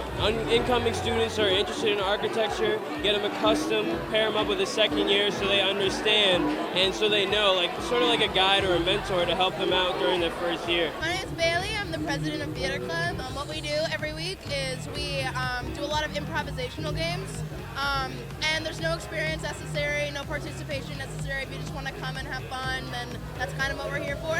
incoming students who are interested in architecture, get them accustomed, pair them up with a second year so they understand and so they know, like sort of like a guide or a mentor to help them out during their first year. My name is Bailey. I'm the president of Theater Club. What we do every week is we do a lot of improvisational games. And there's no experience necessary, no participation necessary. If you just want to come and have fun, then that's kind of what we're here for.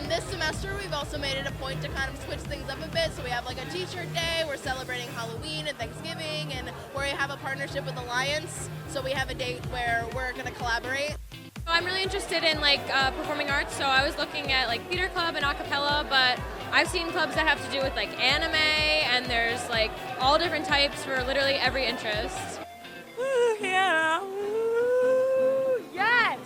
This semester, we've also made it a point to kind of switch things up a bit. So we have like a t-shirt day, we're celebrating Halloween and Thanksgiving, and we have a partnership with Alliance. So we have a date where we're going to collaborate. I'm really interested in performing arts, so I was looking at like theater club and a cappella, but I've seen clubs that have to do with like anime, and there's like all different types for literally every interest. Ooh, yeah. Ooh, yes!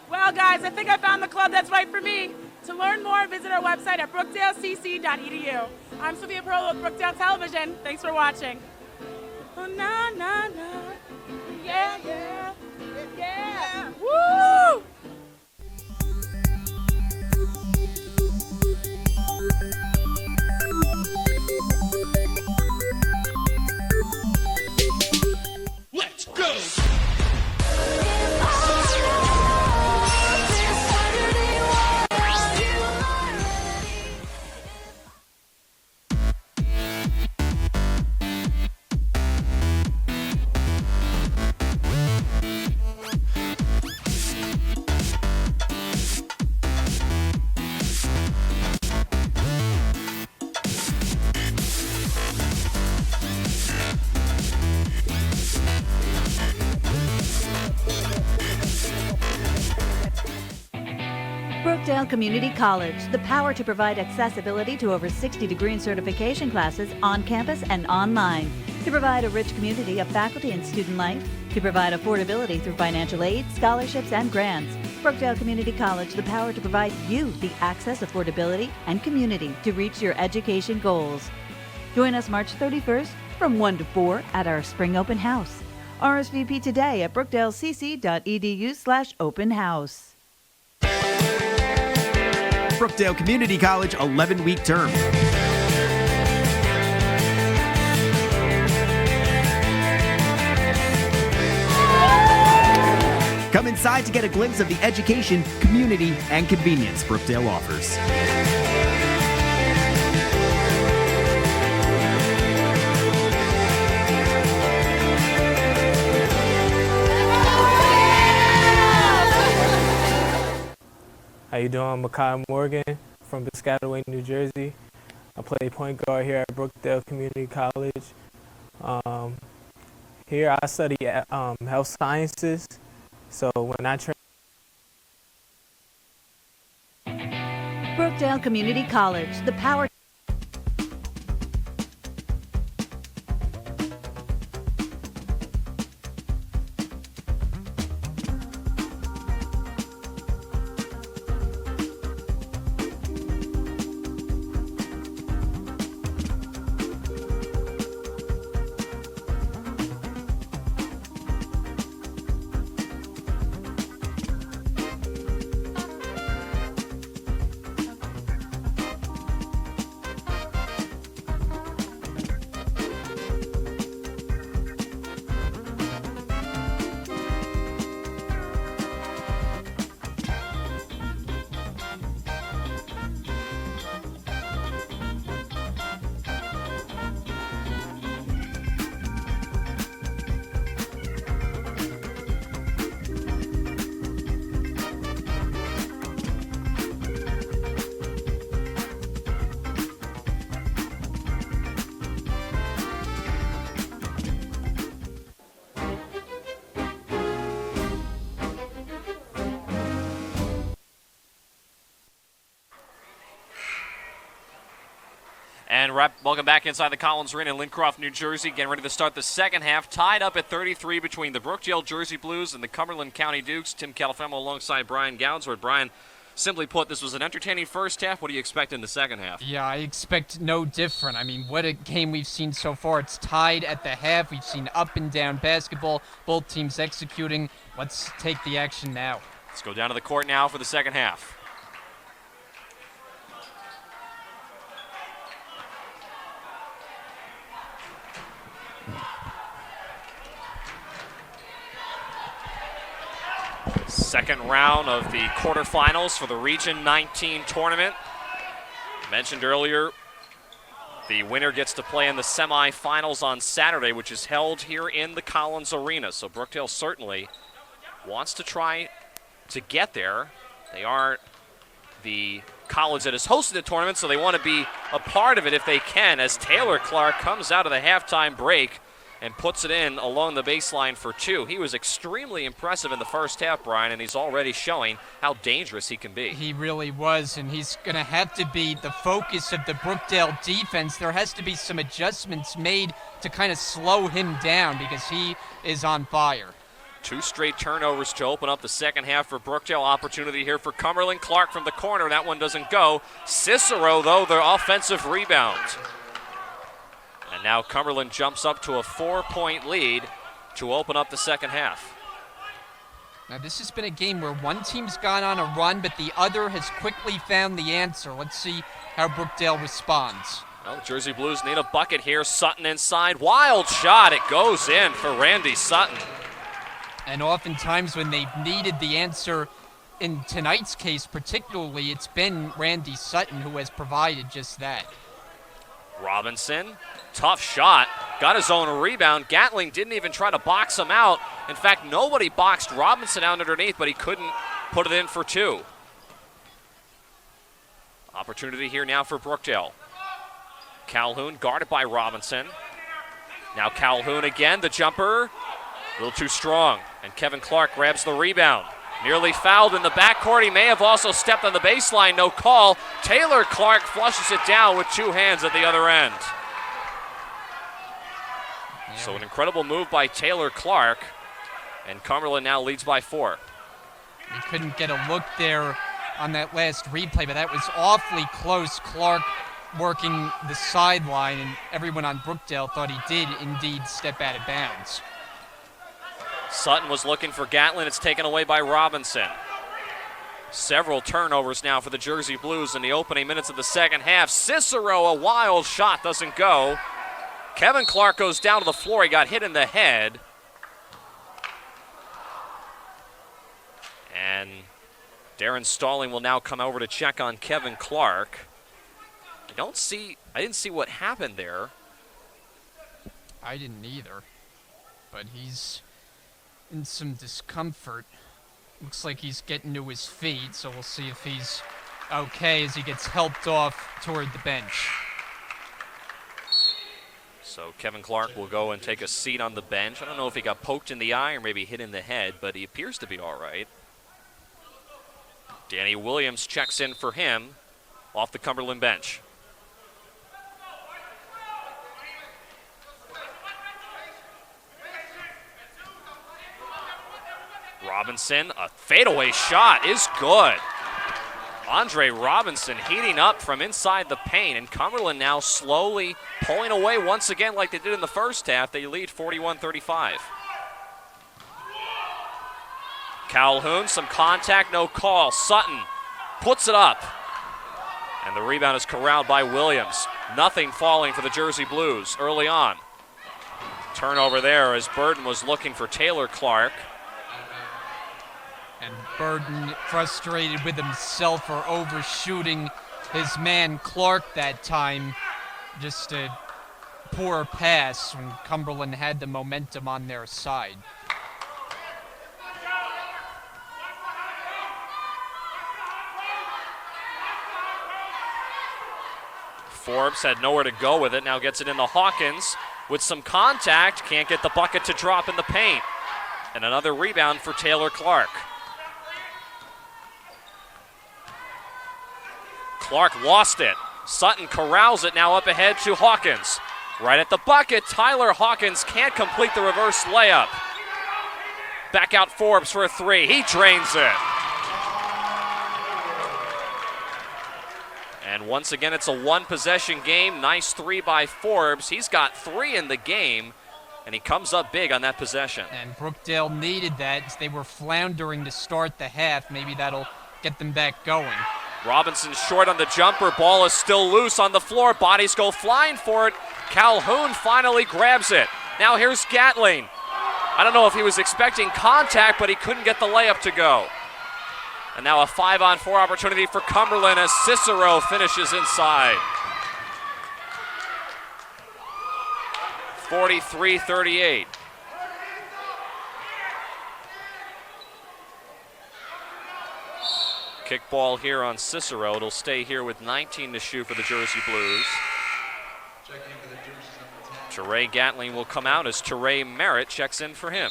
Well, guys, I think I found the club that's right for me. To learn more, visit our website at brookdalecc.edu. I'm Sophia Pearl with Brookdale Television. Thanks for watching. Oh, na, na, na. Yeah, yeah, yeah. Woo! Let's go! Brookdale Community College, the power to provide accessibility to over 60 degree and certification classes on campus and online, to provide a rich community of faculty and student life, to provide affordability through financial aid, scholarships, and grants. Brookdale Community College, the power to provide you the access, affordability, and community to reach your education goals. Join us March 31st from 1 to 4 at our Spring Open House. RSVP today at brookdalecc.edu/open house. Brookdale Community College 11-week term. Come inside to get a glimpse of the education, community, and convenience Brookdale offers. How you doing? I'm Makai Morgan from Piscataway, New Jersey. I play point guard here at Brookdale Community College. Here I study health sciences. So when I train. Brookdale Community College, the power. And welcome back inside the Collins Arena in Lincroft, New Jersey. Getting ready to start the second half. Tied up at 33 between the Brookdale Jersey Blues and the Cumberland County Dukes. Tim Califemo alongside Brian Gownsworth. Brian, simply put, this was an entertaining first half. What do you expect in the second half? Yeah, I expect no different. I mean, what a game we've seen so far. It's tied at the half. We've seen up and down basketball. Both teams executing. Let's take the action now. Let's go down to the court now for the second half. Second round of the quarterfinals for the Region 19 tournament. Mentioned earlier, the winner gets to play in the semifinals on Saturday, which is held here in the Collins Arena. So Brookdale certainly wants to try to get there. They are the college that has hosted the tournament, so they want to be a part of it if they can, as Taylor Clark comes out of the halftime break and puts it in along the baseline for two. He was extremely impressive in the first half, Brian, and he's already showing how dangerous he can be. He really was, and he's going to have to be the focus of the Brookdale defense. There has to be some adjustments made to kind of slow him down because he is on fire. Two straight turnovers to open up the second half for Brookdale. Opportunity here for Cumberland. Clark from the corner. That one doesn't go. Cicero, though, their offensive rebound. And now Cumberland jumps up to a 4-point lead to open up the second half. Now this has been a game where one team's gone on a run, but the other has quickly found the answer. Let's see how Brookdale responds. Well, the Jersey Blues need a bucket here. Sutton inside. Wild shot. It goes in for Randy Sutton. And oftentimes when they've needed the answer, in tonight's case particularly, it's been Randy Sutton who has provided just that. Robinson, tough shot, got his own rebound. Gatling didn't even try to box him out. In fact, nobody boxed Robinson out underneath, but he couldn't put it in for two. Opportunity here now for Brookdale. Calhoun guarded by Robinson. Now Calhoun again, the jumper, a little too strong. And Kevin Clark grabs the rebound. Nearly fouled in the backcourt. He may have also stepped on the baseline. No call. Taylor Clark flushes it down with two hands at the other end. Yeah. So an incredible move by Taylor Clark. And Cumberland now leads by 4. We couldn't get a look there on that last replay, but that was awfully close. Clark working the sideline, and everyone on Brookdale thought he did indeed step out of bounds. Sutton was looking for Gatlin. It's taken away by Robinson. Several turnovers now for the Jersey Blues in the opening minutes of the second half. Cicero, a wild shot, doesn't go. Kevin Clark goes down to the floor. He got hit in the head. And Darren Stalling will now come over to check on Kevin Clark. I didn't see what happened there. I didn't either, but he's in some discomfort. Looks like he's getting to his feet, so we'll see if he's okay as he gets helped off toward the bench. So Kevin Clark will go and take a seat on the bench. I don't know if he got poked in the eye or maybe hit in the head, but he appears to be all right. Danny Williams checks in for him off the Cumberland bench. Robinson, a fadeaway shot is good. Andre Robinson heating up from inside the paint, and Cumberland now slowly pulling away once again like they did in the first half. They lead 41-35. Calhoun, some contact, no call. Sutton puts it up, and the rebound is corralled by Williams. Nothing falling for the Jersey Blues early on. Turnover there as Burden was looking for Taylor Clark. And Burden frustrated with himself for overshooting his man Clark that time. Just a poor pass when Cumberland had the momentum on their side. Forbes had nowhere to go with it, now gets it into Hawkins with some contact, can't get the bucket to drop in the paint. And another rebound for Taylor Clark. Clark lost it. Sutton corrals it now up ahead to Hawkins. Right at the bucket, Tyler Hawkins can't complete the reverse layup. Back out Forbes for a three. He drains it. And once again, it's a one-possession game. Nice three by Forbes. He's got 3 in the game, and he comes up big on that possession. And Brookdale needed that. They were floundering to start the half. Maybe that'll get them back going. Robinson short on the jumper. Ball is still loose on the floor. Bodies go flying for it. Calhoun finally grabs it. Now here's Gatling. I don't know if he was expecting contact, but he couldn't get the layup to go. And now a 5-on-4 opportunity for Cumberland as Cicero finishes inside. 43-38. Kickball here on Cicero. It'll stay here with 19 to shoot for the Jersey Blues. Teray Gatling will come out as Teray Merritt checks in for him.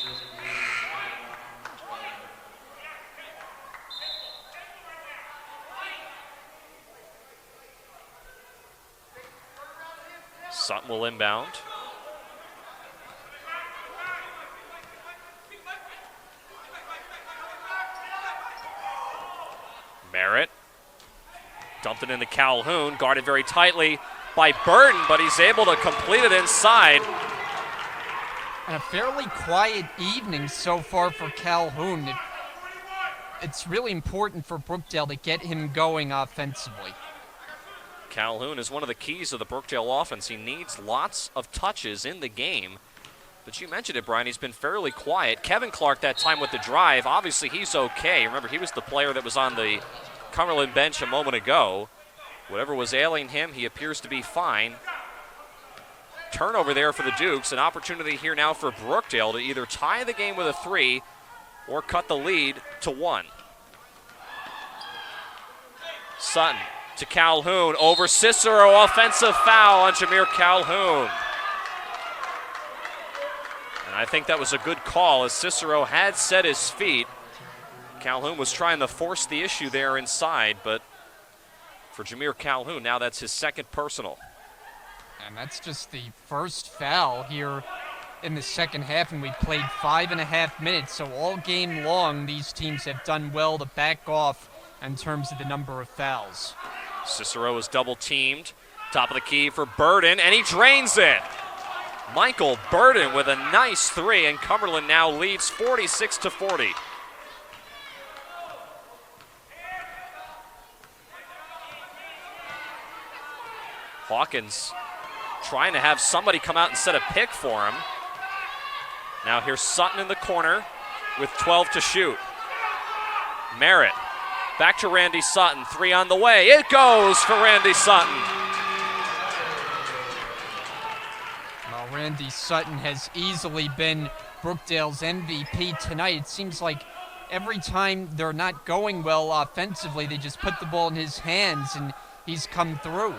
Sutton will inbound. Merritt dumped it into Calhoun, guarded very tightly by Burton, but he's able to complete it inside. And a fairly quiet evening so far for Calhoun. It's really important for Brookdale to get him going offensively. Calhoun is one of the keys of the Brookdale offense. He needs lots of touches in the game. But you mentioned it, Brian, he's been fairly quiet. Kevin Clark that time with the drive, obviously he's okay. Remember, he was the player that was on the Cumberland bench a moment ago. Whatever was ailing him, he appears to be fine. Turnover there for the Dukes. An opportunity here now for Brookdale to either tie the game with a 3 or cut the lead to 1. Sutton to Calhoun over Cicero. Offensive foul on Jameer Calhoun. And I think that was a good call as Cicero had set his feet. Calhoun was trying to force the issue there inside, but for Jameer Calhoun, now that's his second personal. And that's just the first foul here in the second half, and we played 5.5 minutes. So all game long, these teams have done well to back off in terms of the number of fouls. Cicero is double teamed. Top of the key for Burden, and he drains it. Michael Burden with a nice 3, and Cumberland now leads 46-40. Hawkins trying to have somebody come out and set a pick for him. Now here's Sutton in the corner with 12 to shoot. Merritt back to Randy Sutton. 3 on the way. It goes for Randy Sutton. Well, Randy Sutton has easily been Brookdale's MVP tonight. It seems like every time they're not going well offensively, they just put the ball in his hands and he's come through.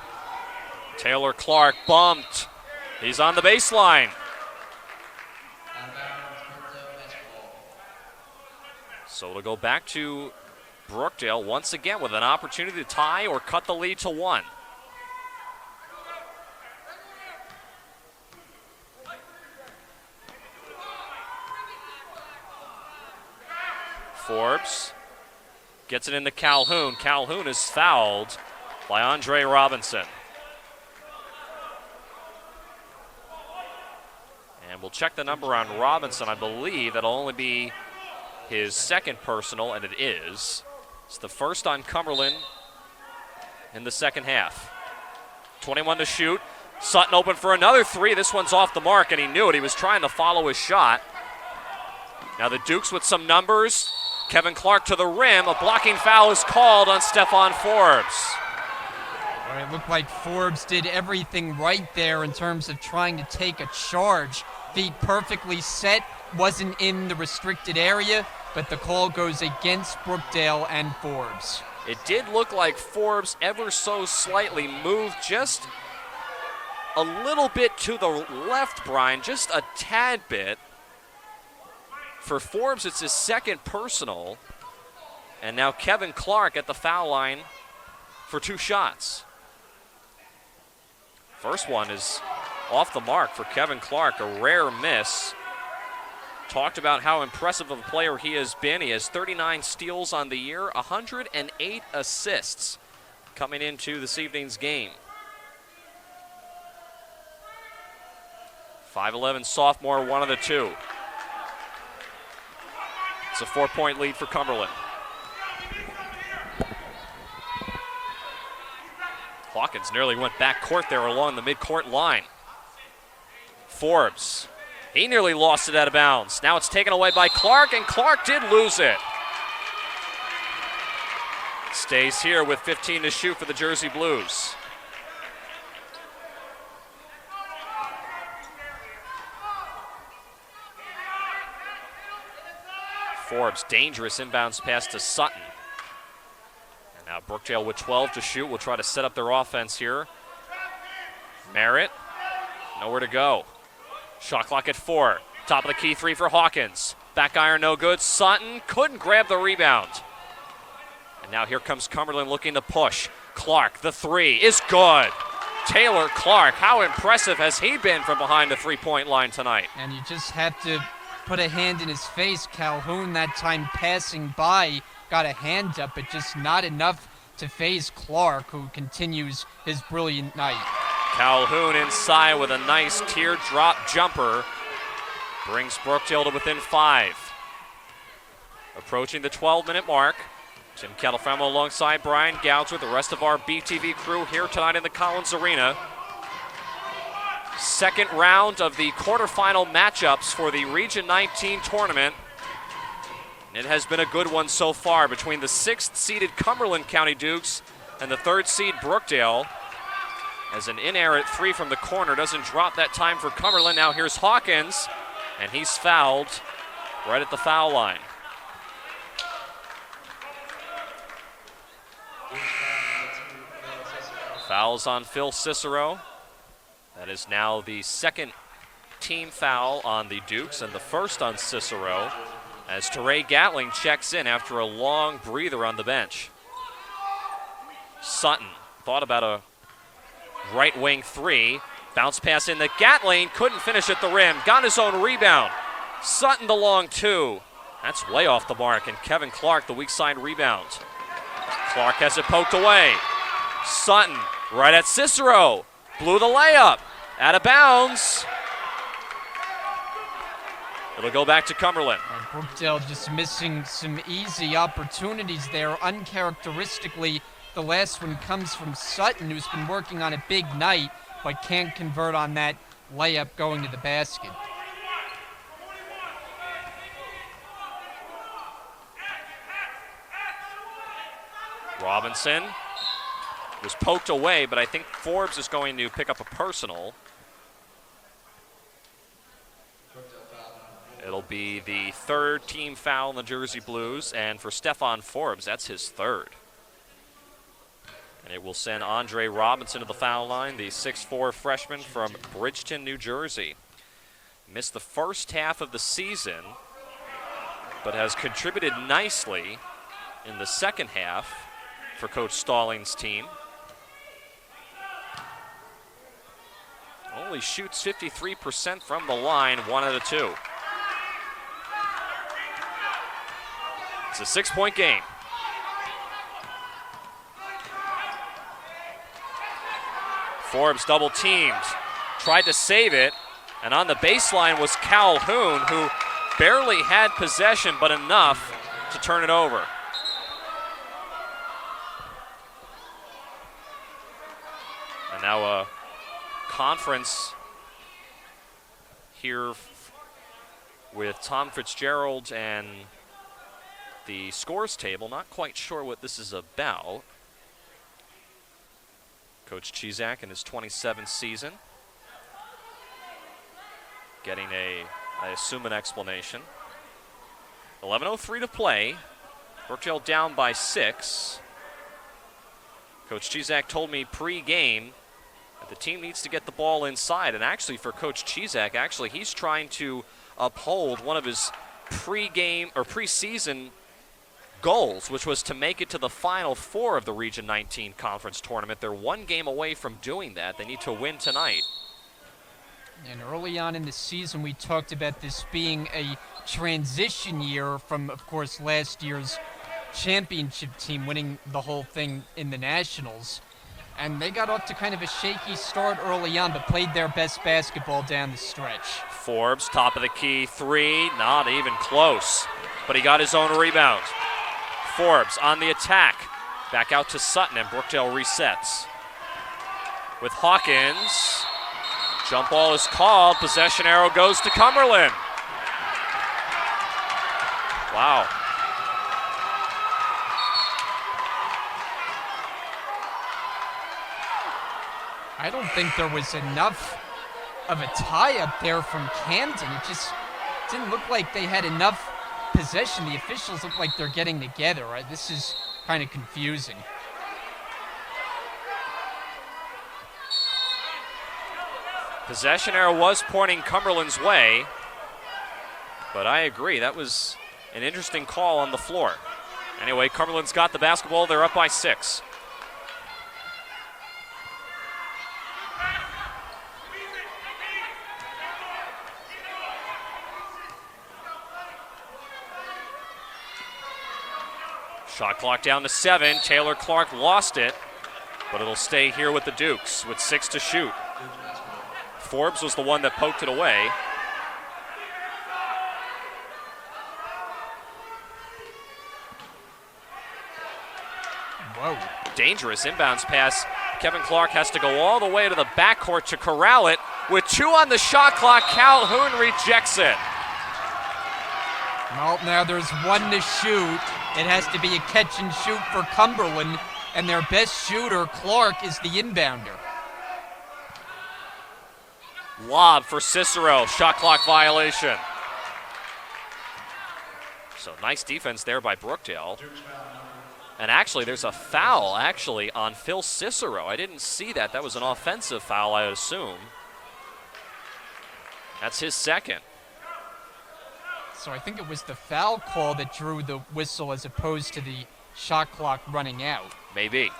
Taylor Clark bumped. He's on the baseline. So it'll go back to Brookdale once again with an opportunity to tie or cut the lead to 1. Forbes gets it into Calhoun. Calhoun is fouled by Andre Robinson. And we'll check the number on Robinson. I believe that'll only be his second personal, and it is. It's the first on Cumberland in the second half. 21 to shoot. Sutton open for another 3. This one's off the mark, and he knew it. He was trying to follow his shot. Now the Dukes with some numbers. Kevin Clark to the rim. A blocking foul is called on Stephon Forbes. Well, it looked like Forbes did everything right there in terms of trying to take a charge. Feet perfectly set, wasn't in the restricted area, but the call goes against Brookdale and Forbes. It did look like Forbes ever so slightly moved just a little bit to the left, Brian, just a tad bit. For Forbes, it's his second personal. And now Kevin Clark at the foul line for 2 shots. First one is off the mark for Kevin Clark, a rare miss. Talked about how impressive of a player he has been. He has 39 steals on the year, 108 assists coming into this evening's game. 5'11" sophomore, one of the two. It's a 4-point lead for Cumberland. Hawkins nearly went back court there along the midcourt line. Forbes, he nearly lost it out of bounds. Now it's taken away by Clark, and Clark did lose it. Stays here with 15 to shoot for the Jersey Blues. Forbes, dangerous inbounds pass to Sutton. And now Brookdale with 12 to shoot. Will try to set up their offense here. Merritt, nowhere to go. Shot clock at 4. Top of the key 3 for Hawkins. Back iron, no good. Sutton couldn't grab the rebound. And now here comes Cumberland looking to push. Clark, the 3 is good. Taylor Clark, how impressive has he been from behind the three-point line tonight? And you just have to put a hand in his face. Calhoun that time passing by got a hand up, but just not enough to phase Clark, who continues his brilliant night. Calhoun inside with a nice teardrop jumper. Brings Brookdale to within 5. Approaching the 12-minute mark. Jim Kettlefemo alongside Brian Gouds with the rest of our BTV crew here tonight in the Collins Arena. Second round of the quarterfinal matchups for the Region 19 tournament. It has been a good one so far between the 6th-seeded Cumberland County Dukes and the 3rd seed Brookdale. As an in-air at 3 from the corner doesn't drop that time for Cumberland. Now here's Hawkins, and he's fouled right at the foul line. Fouls on Phil Cicero. That is now the second team foul on the Dukes and the first on Cicero as Teray Gatling checks in after a long breather on the bench. Sutton thought about a right wing 3. Bounce pass in the Gatling, couldn't finish at the rim. Got his own rebound. Sutton the long 2. That's way off the mark, and Kevin Clark the weak side rebound. Clark has it poked away. Sutton right at Cicero. Blew the layup. Out of bounds. It'll go back to Cumberland. And Brookdale just missing some easy opportunities there. Uncharacteristically, the last one comes from Sutton, who's been working on a big night, but can't convert on that layup going to the basket. Robinson was poked away, but I think Forbes is going to pick up a personal. It'll be the 3rd team foul in the Jersey Blues, and for Stephon Forbes, that's his 3rd. And it will send Andre Robinson to the foul line, the 6'4" freshman from Bridgeton, New Jersey. Missed the first half of the season, but has contributed nicely in the second half for Coach Stallings' team. Only shoots 53% from the line, 1 out of 2. It's a 6-point game. Forbes double teamed, tried to save it, and on the baseline was Calhoun, who barely had possession, but enough to turn it over. And now a conference here with Tom Fitzgerald and the scores table. Not quite sure what this is about. Coach Chizak in his 27th season getting I assume, an explanation. 11:03 to play. Brookdale down by 6. Coach Chizak told me pre-game that the team needs to get the ball inside. And actually for Coach Chizak, he's trying to uphold one of his pre-game or preseason goals, which was to make it to the Final Four of the Region 19 Conference Tournament. They're one game away from doing that. They need to win tonight. And early on in the season, we talked about this being a transition year from, of course, last year's championship team winning the whole thing in the Nationals. And they got off to kind of a shaky start early on, but played their best basketball down the stretch. Forbes, top of the key, three, not even close. But he got his own rebound. Forbes on the attack. Back out to Sutton, and Brookdale resets. With Hawkins. Jump ball is called. Possession arrow goes to Cumberland. Wow. I don't think there was enough of a tie up there from Camden. It just didn't look like they had enough possession. The officials look like they're getting together. Right? This is kind of confusing. Possession arrow was pointing Cumberland's way, but I agree, that was an interesting call on the floor. Anyway, Cumberland's got the basketball. They're up by 6. Shot clock down to 7. Taylor Clark lost it, but it'll stay here with the Dukes with 6 to shoot. Forbes was the one that poked it away. Whoa. Dangerous inbounds pass. Kevin Clark has to go all the way to the backcourt to corral it. With 2 on the shot clock, Calhoun rejects it. Well, now there's 1 to shoot. It has to be a catch and shoot for Cumberland, and their best shooter, Clark, is the inbounder. Lob for Cicero, shot clock violation. So nice defense there by Brookdale. And actually, there's a foul on Phil Cicero. I didn't see that. That was an offensive foul, I assume. That's his second. So I think it was the foul call that drew the whistle as opposed to the shot clock running out. Maybe.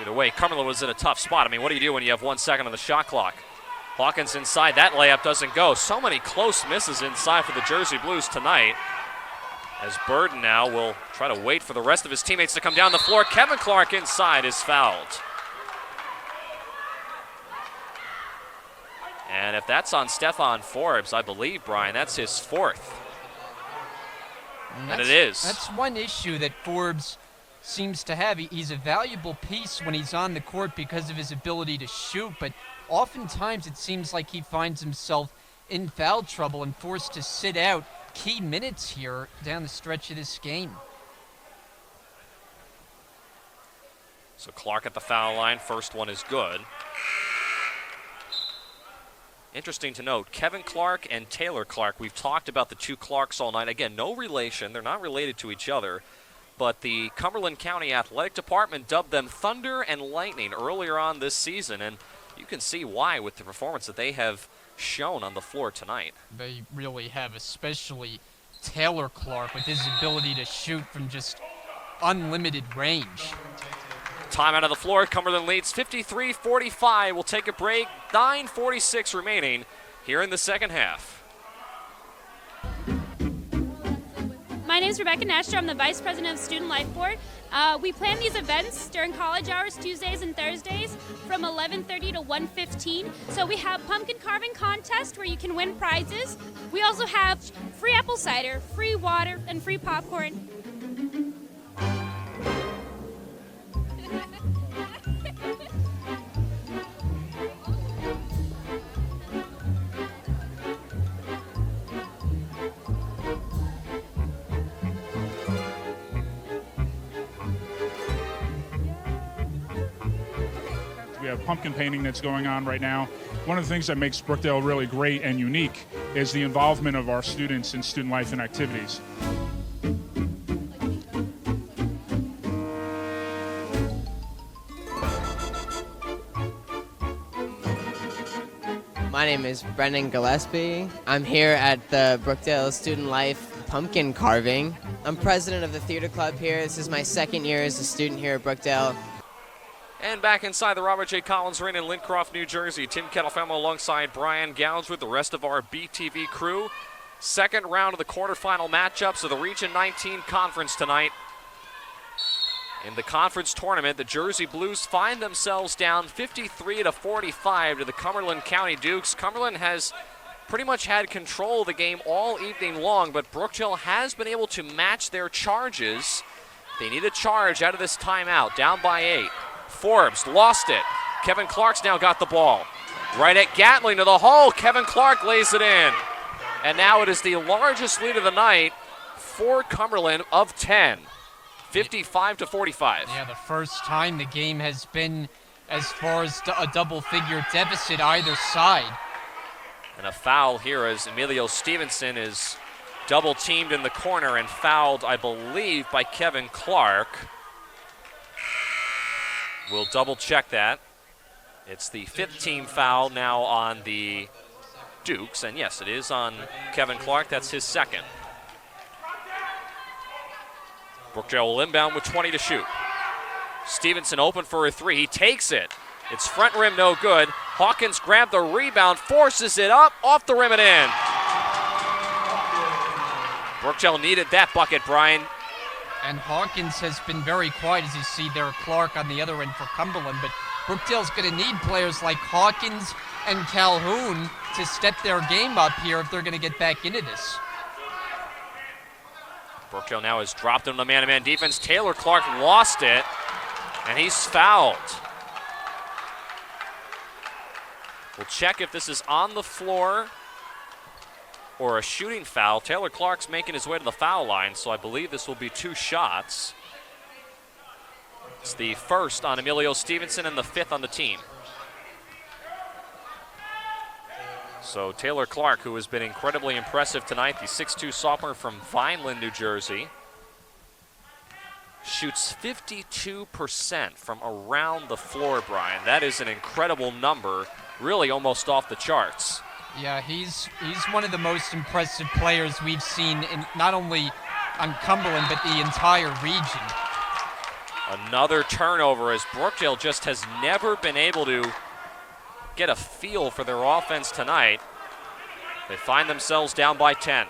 Either way, Cumberland was in a tough spot. I mean, what do you do when you have 1 second on the shot clock? Hawkins inside. That layup doesn't go. So many close misses inside for the Jersey Blues tonight. As Burden now will try to wait for the rest of his teammates to come down the floor. Kevin Clark inside is fouled. And if that's on Stephon Forbes, I believe, Brian, that's his 4th. And it is. That's one issue that Forbes seems to have. He's a valuable piece when he's on the court because of his ability to shoot, but oftentimes it seems like he finds himself in foul trouble and forced to sit out key minutes here down the stretch of this game. So Clark at the foul line. First one is good. Interesting to note, Kevin Clark and Taylor Clark, we've talked about the 2 Clarks all night. Again, no relation. They're not related to each other. But the Cumberland County Athletic Department dubbed them Thunder and Lightning earlier on this season. And you can see why with the performance that they have shown on the floor tonight. They really have, especially Taylor Clark with his ability to shoot from just unlimited range. Time out of the floor. Cumberland leads 53-45. We'll take a break. 9:46 remaining here in the second half. My name is Rebecca Nestor. I'm the Vice President of Student Life Board. We plan these events during college hours, Tuesdays and Thursdays, from 11:30 to 1:15. So we have pumpkin carving contest where you can win prizes. We also have free apple cider, free water, and free popcorn. We have pumpkin painting that's going on right now. One of the things that makes Brookdale really great and unique is the involvement of our students in student life and activities. My name is Brendan Gillespie. I'm here at the Brookdale Student Life pumpkin carving. I'm president of the theater club here. This is my second year as a student here at Brookdale. And back inside the Robert J. Collins Arena in Lincroft, New Jersey, Tim Kettlefemo alongside Brian Gouge with the rest of our BTV crew. Second round of the quarterfinal matchups of the Region 19 Conference tonight. In the conference tournament, the Jersey Blues find themselves down 53-45 to the Cumberland County Dukes. Cumberland has pretty much had control of the game all evening long, but Brookdale has been able to match their charges. They need a charge out of this timeout, down by 8. Forbes lost it. Kevin Clark's now got the ball. Right at Gatling to the hole. Kevin Clark lays it in. And now it is the largest lead of the night for Cumberland of 10. 55-45. Yeah, the first time the game has been as far as a double-figure deficit either side. And a foul here as Emilio Stevenson is double-teamed in the corner and fouled, I believe, by Kevin Clark. We'll double-check that. It's the 5th team foul now on the Dukes, and yes, it is on Kevin Clark. That's his second. Brookdale will inbound with 20 to shoot. Stevenson open for a 3. He takes it. It's front rim, no good. Hawkins grabbed the rebound, forces it up, off the rim and in. Brookdale needed that bucket, Brian. And Hawkins has been very quiet, as you see there, Clark on the other end for Cumberland. But Brookdale's going to need players like Hawkins and Calhoun to step their game up here if they're going to get back into this. Brookdale now has dropped him to man-to-man defense. Taylor Clark lost it, and he's fouled. We'll check if this is on the floor or a shooting foul. Taylor Clark's making his way to the foul line, so I believe this will be 2 shots. It's the first on Emilio Stevenson and the 5th on the team. So Taylor Clark, who has been incredibly impressive tonight, the 6'2 sophomore from Vineland, New Jersey, shoots 52% from around the floor, Brian. That is an incredible number, really almost off the charts. Yeah, he's one of the most impressive players we've seen, in not only on Cumberland, but the entire region. Another turnover, as Brookdale just has never been able to get a feel for their offense tonight. They find themselves down by 10.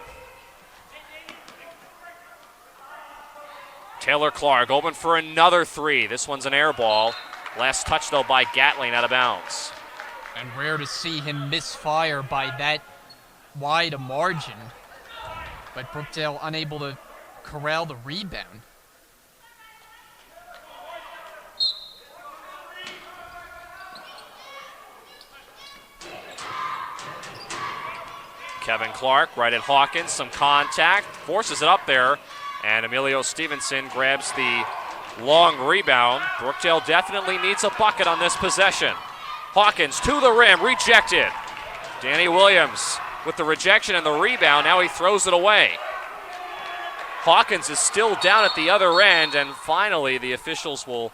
Taylor Clark open for another 3. This one's an air ball. Last touch, though, by Gatling out of bounds. And rare to see him misfire by that wide a margin. But Brookdale unable to corral the rebound. Kevin Clark right at Hawkins, some contact, forces it up there, and Emilio Stevenson grabs the long rebound. Brookdale definitely needs a bucket on this possession. Hawkins to the rim, rejected. Danny Williams with the rejection and the rebound, now he throws it away. Hawkins is still down at the other end, and finally the officials will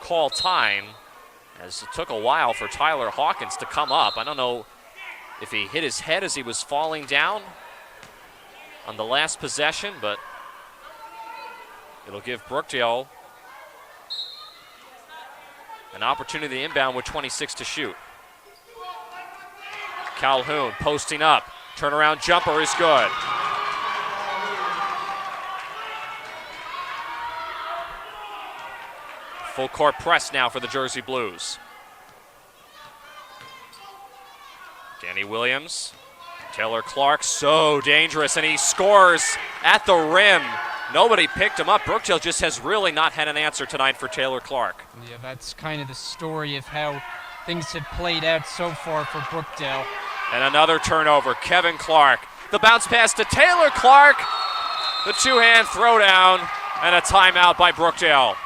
call time, as it took a while for Tyler Hawkins to come up. I don't know if he hit his head as he was falling down on the last possession, but it'll give Brookdale an opportunity to inbound with 26 to shoot. Calhoun posting up. Turnaround jumper is good. Full court press now for the Jersey Blues. Danny Williams, Taylor Clark, so dangerous, and he scores at the rim. Nobody picked him up. Brookdale just has really not had an answer tonight for Taylor Clark. Yeah, that's kind of the story of how things have played out so far for Brookdale. And another turnover, Kevin Clark. The bounce pass to Taylor Clark. The two-hand throwdown, and a timeout by Brookdale.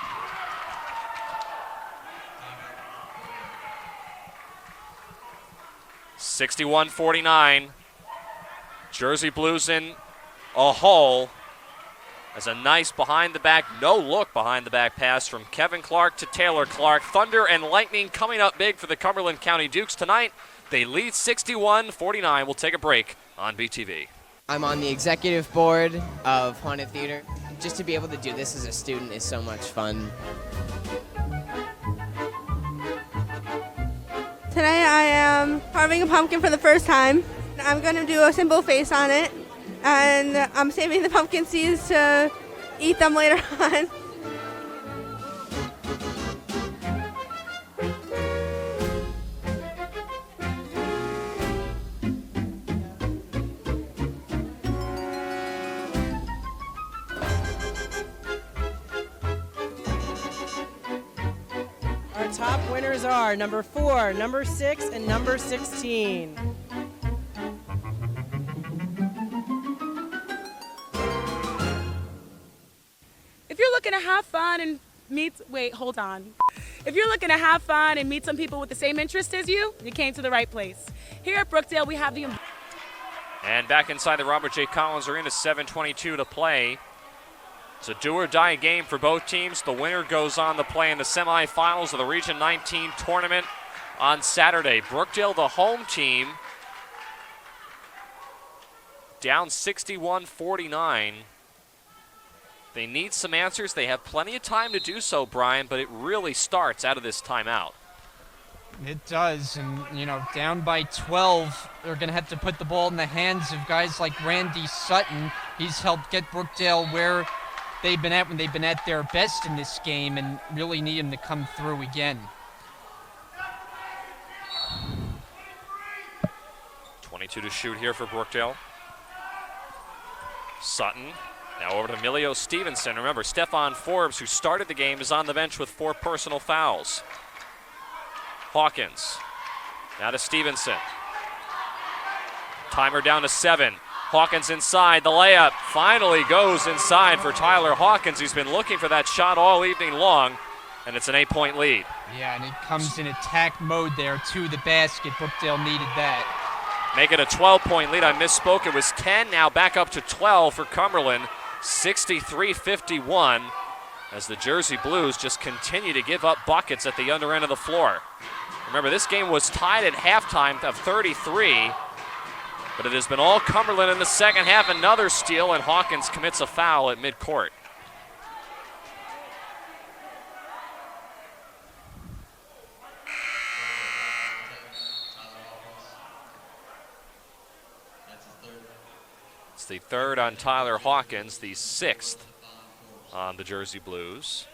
(61-49). Jersey Blues in a hole As a nice behind-the-back, no-look behind-the-back pass from Kevin Clark to Taylor Clark. Thunder and Lightning coming up big for the Cumberland County Dukes tonight. They lead 61-49. We'll take a break on BTV. I'm on the executive board of Haunted Theater. Just to be able to do this as a student is so much fun. Today I am carving a pumpkin for the first time. I'm going to do a simple face on it, and I'm saving the pumpkin seeds to eat them later on. Our top winners are number 4, number 6, and number 16. If you're looking to have fun and meet If you're looking to have fun and meet some people with the same interest as you came to the right place. Here at Brookdale, we have the... And back inside the Robert J. Collins Arena, 7:22 to play. It's a do-or-die game for both teams. The winner goes on to play in the semifinals of the Region 19 tournament on Saturday. Brookdale, the home team, down 61-49. They need some answers. They have plenty of time to do so, Brian, but it really starts out of this timeout. It does, and, down by 12, they're going to have to put the ball in the hands of guys like Randy Sutton. He's helped get Brookdale where they've been at when they've been at their best in this game, and really need him to come through again. 22 to shoot here for Brookdale. Sutton. Now over to Emilio Stevenson. Remember, Stefan Forbes, who started the game, is on the bench with 4 personal fouls. Hawkins. Now to Stevenson. Timer down to 7. Hawkins inside. The layup finally goes inside for Tyler Hawkins. He's been looking for that shot all evening long, and it's an 8-point lead. Yeah, and it comes in attack mode there to the basket. Brookdale needed that. Make it a 12-point lead. I misspoke. It was 10. Now back up to 12 for Cumberland. 63-51 as the Jersey Blues just continue to give up buckets at the under end of the floor. Remember, this game was tied at halftime of 33, but it has been all Cumberland in the second half. Another steal, and Hawkins commits a foul at midcourt. It's the 3rd on Tyler Hawkins, the 6th on the Jersey Blues.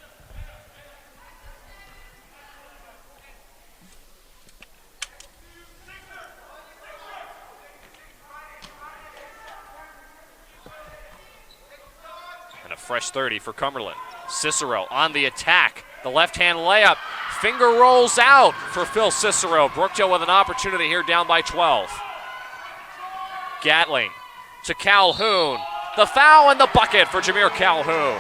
And a fresh 30 for Cumberland. Cicero on the attack. The left-hand layup. Finger rolls out for Phil Cicero. Brookdale with an opportunity here, down by 12. Gatling to Calhoun. The foul and the bucket for Jameer Calhoun.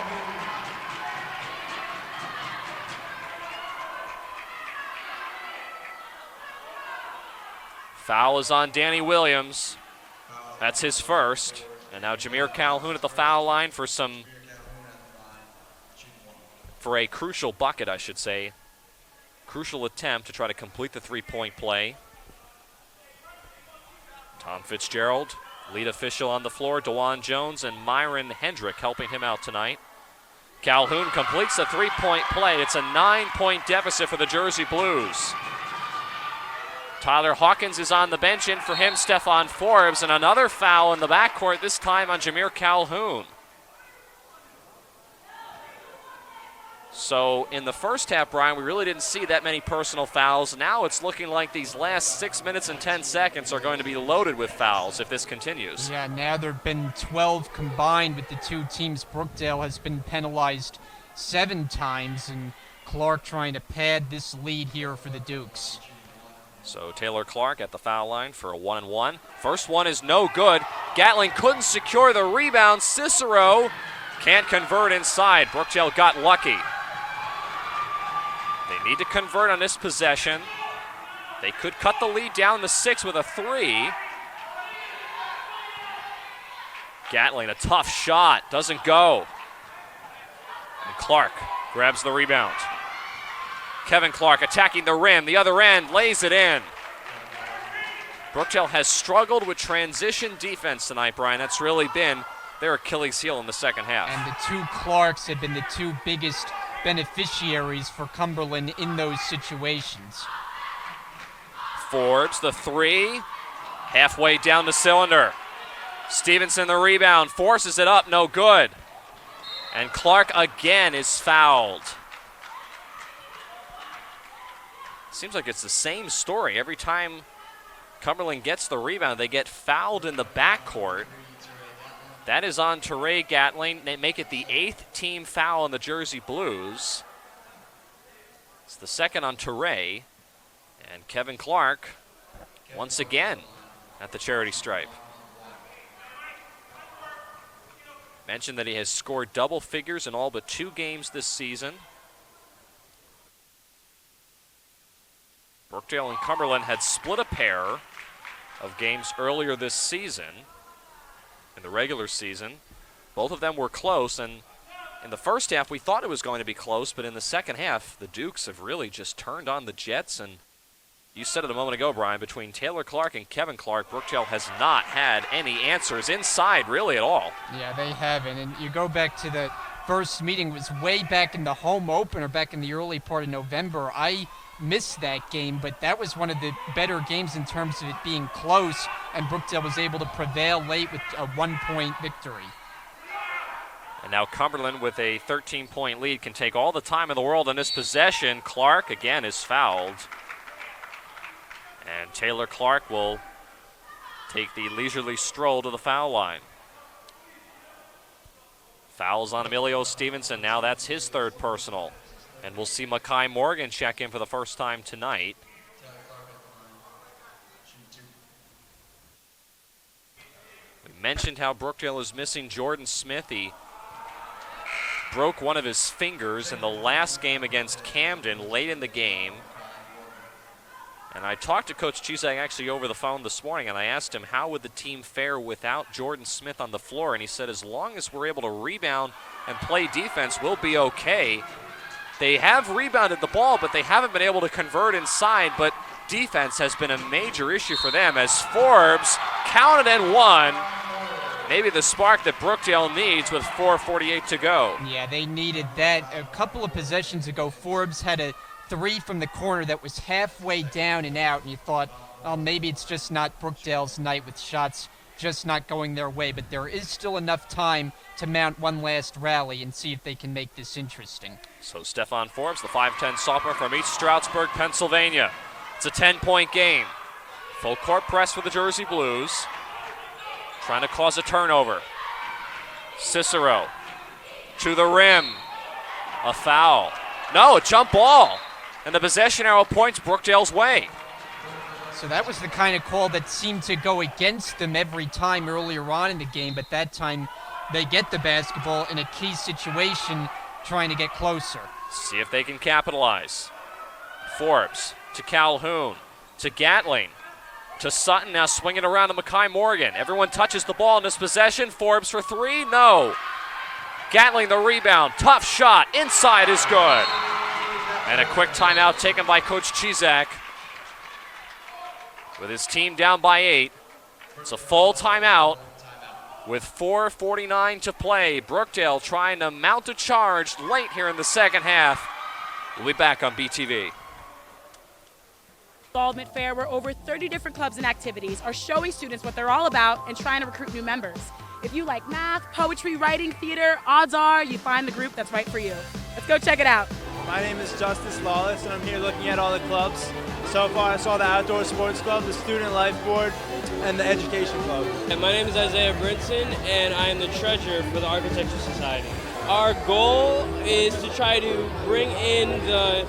Foul is on Danny Williams. That's his first. And now Jameer Calhoun at the foul line for a crucial bucket, I should say. Crucial attempt to try to complete the three-point play. Tom Fitzgerald, lead official on the floor. DeJuan Jones and Myron Hendrick helping him out tonight. Calhoun completes the three-point play. It's a 9-point deficit for the Jersey Blues. Tyler Hawkins is on the bench. In for him, Stefan Forbes, and another foul in the backcourt, this time on Jameer Calhoun. So in the first half, Brian, we really didn't see that many personal fouls. Now it's looking like these last 6 minutes and 10 seconds are going to be loaded with fouls if this continues. Yeah, now there have been 12 combined with the two teams. Brookdale has been penalized 7 times, and Clark trying to pad this lead here for the Dukes. So Taylor Clark at the foul line for a 1-and-1. First one is no good. Gatling couldn't secure the rebound. Cicero can't convert inside. Brookdale got lucky. They need to convert on this possession. They could cut the lead down to 6 with a 3. Gatling, a tough shot, doesn't go. And Clark grabs the rebound. Kevin Clark attacking the rim. The other end lays it in. Brookdale has struggled with transition defense tonight, Brian. That's really been their Achilles heel in the second half. And the two Clarks have been the two biggest beneficiaries for Cumberland in those situations. Forbes, the three, halfway down the cylinder. Stevenson, the rebound, forces it up, no good. And Clark again is fouled. Seems like it's the same story. Every time Cumberland gets the rebound, they get fouled in the backcourt. That is on Teray Gatling. They make it the 8th team foul on the Jersey Blues. It's the second on Teray. And Kevin Clark, once again, at the charity stripe. Mentioned that he has scored double figures in all but 2 games this season. Brookdale and Cumberland had split a pair of games earlier this season. In the regular season, both of them were close, and in the first half we thought it was going to be close, but in the second half the Dukes have really just turned on the Jets, and you said it a moment ago, Brian, between Taylor Clark and Kevin Clark, Brookdale has not had any answers inside really at all. Yeah, they haven't, and you go back to the first meeting, it was way back in the home opener back in the early part of November. I missed that game, but that was one of the better games in terms of it being close, and Brookdale was able to prevail late with a 1-point victory. And now Cumberland, with a 13-point lead, can take all the time in the world in this possession. Clark again is fouled. And Taylor Clark will take the leisurely stroll to the foul line. Fouls on Emilio Stevenson. Now that's his 3rd personal. And we'll see Makai Morgan check in for the first time tonight. We mentioned how Brookdale is missing Jordan Smith. He broke one of his fingers in the last game against Camden late in the game. And I talked to Coach Chisak actually over the phone this morning, and I asked him how would the team fare without Jordan Smith on the floor, and he said as long as we're able to rebound and play defense, we'll be okay. They have rebounded the ball, but they haven't been able to convert inside, but defense has been a major issue for them as Forbes counted and won. Maybe the spark that Brookdale needs with 4:48 to go. Yeah, they needed that. A couple of possessions ago, Forbes had a 3 from the corner that was halfway down and out, and you thought, oh, maybe it's just not Brookdale's night with shots just not going their way, but there is still enough time to mount one last rally and see if they can make this interesting. So Stefan Forbes, the 5'10 sophomore from East Stroudsburg, Pennsylvania. It's a 10-point game. Full court press for the Jersey Blues. Trying to cause a turnover. Cicero to the rim. A foul. No, a jump ball. And the possession arrow points Brookdale's way. So that was the kind of call that seemed to go against them every time earlier on in the game, but that time they get the basketball in a key situation trying to get closer. See if they can capitalize. Forbes to Calhoun, to Gatling, to Sutton, now swinging around to Makai Morgan. Everyone touches the ball in this possession. Forbes for 3, no. Gatling the rebound, tough shot, inside is good. And a quick timeout taken by Coach Chisak. With his team down by 8, it's a full timeout with 4:49 to play. Brookdale trying to mount a charge late here in the second half. We'll be back on BTV. Involvement fair where over 30 different clubs and activities are showing students what they're all about and trying to recruit new members. If you like math, poetry, writing, theater, odds are you find the group that's right for you. Let's go check it out. My name is Justice Lawless, and I'm here looking at all the clubs. So far, I saw the Outdoor Sports Club, the Student Life Board, and the Education Club. And my name is Isaiah Brinson, and I am the treasurer for the Architecture Society. Our goal is to try to bring in the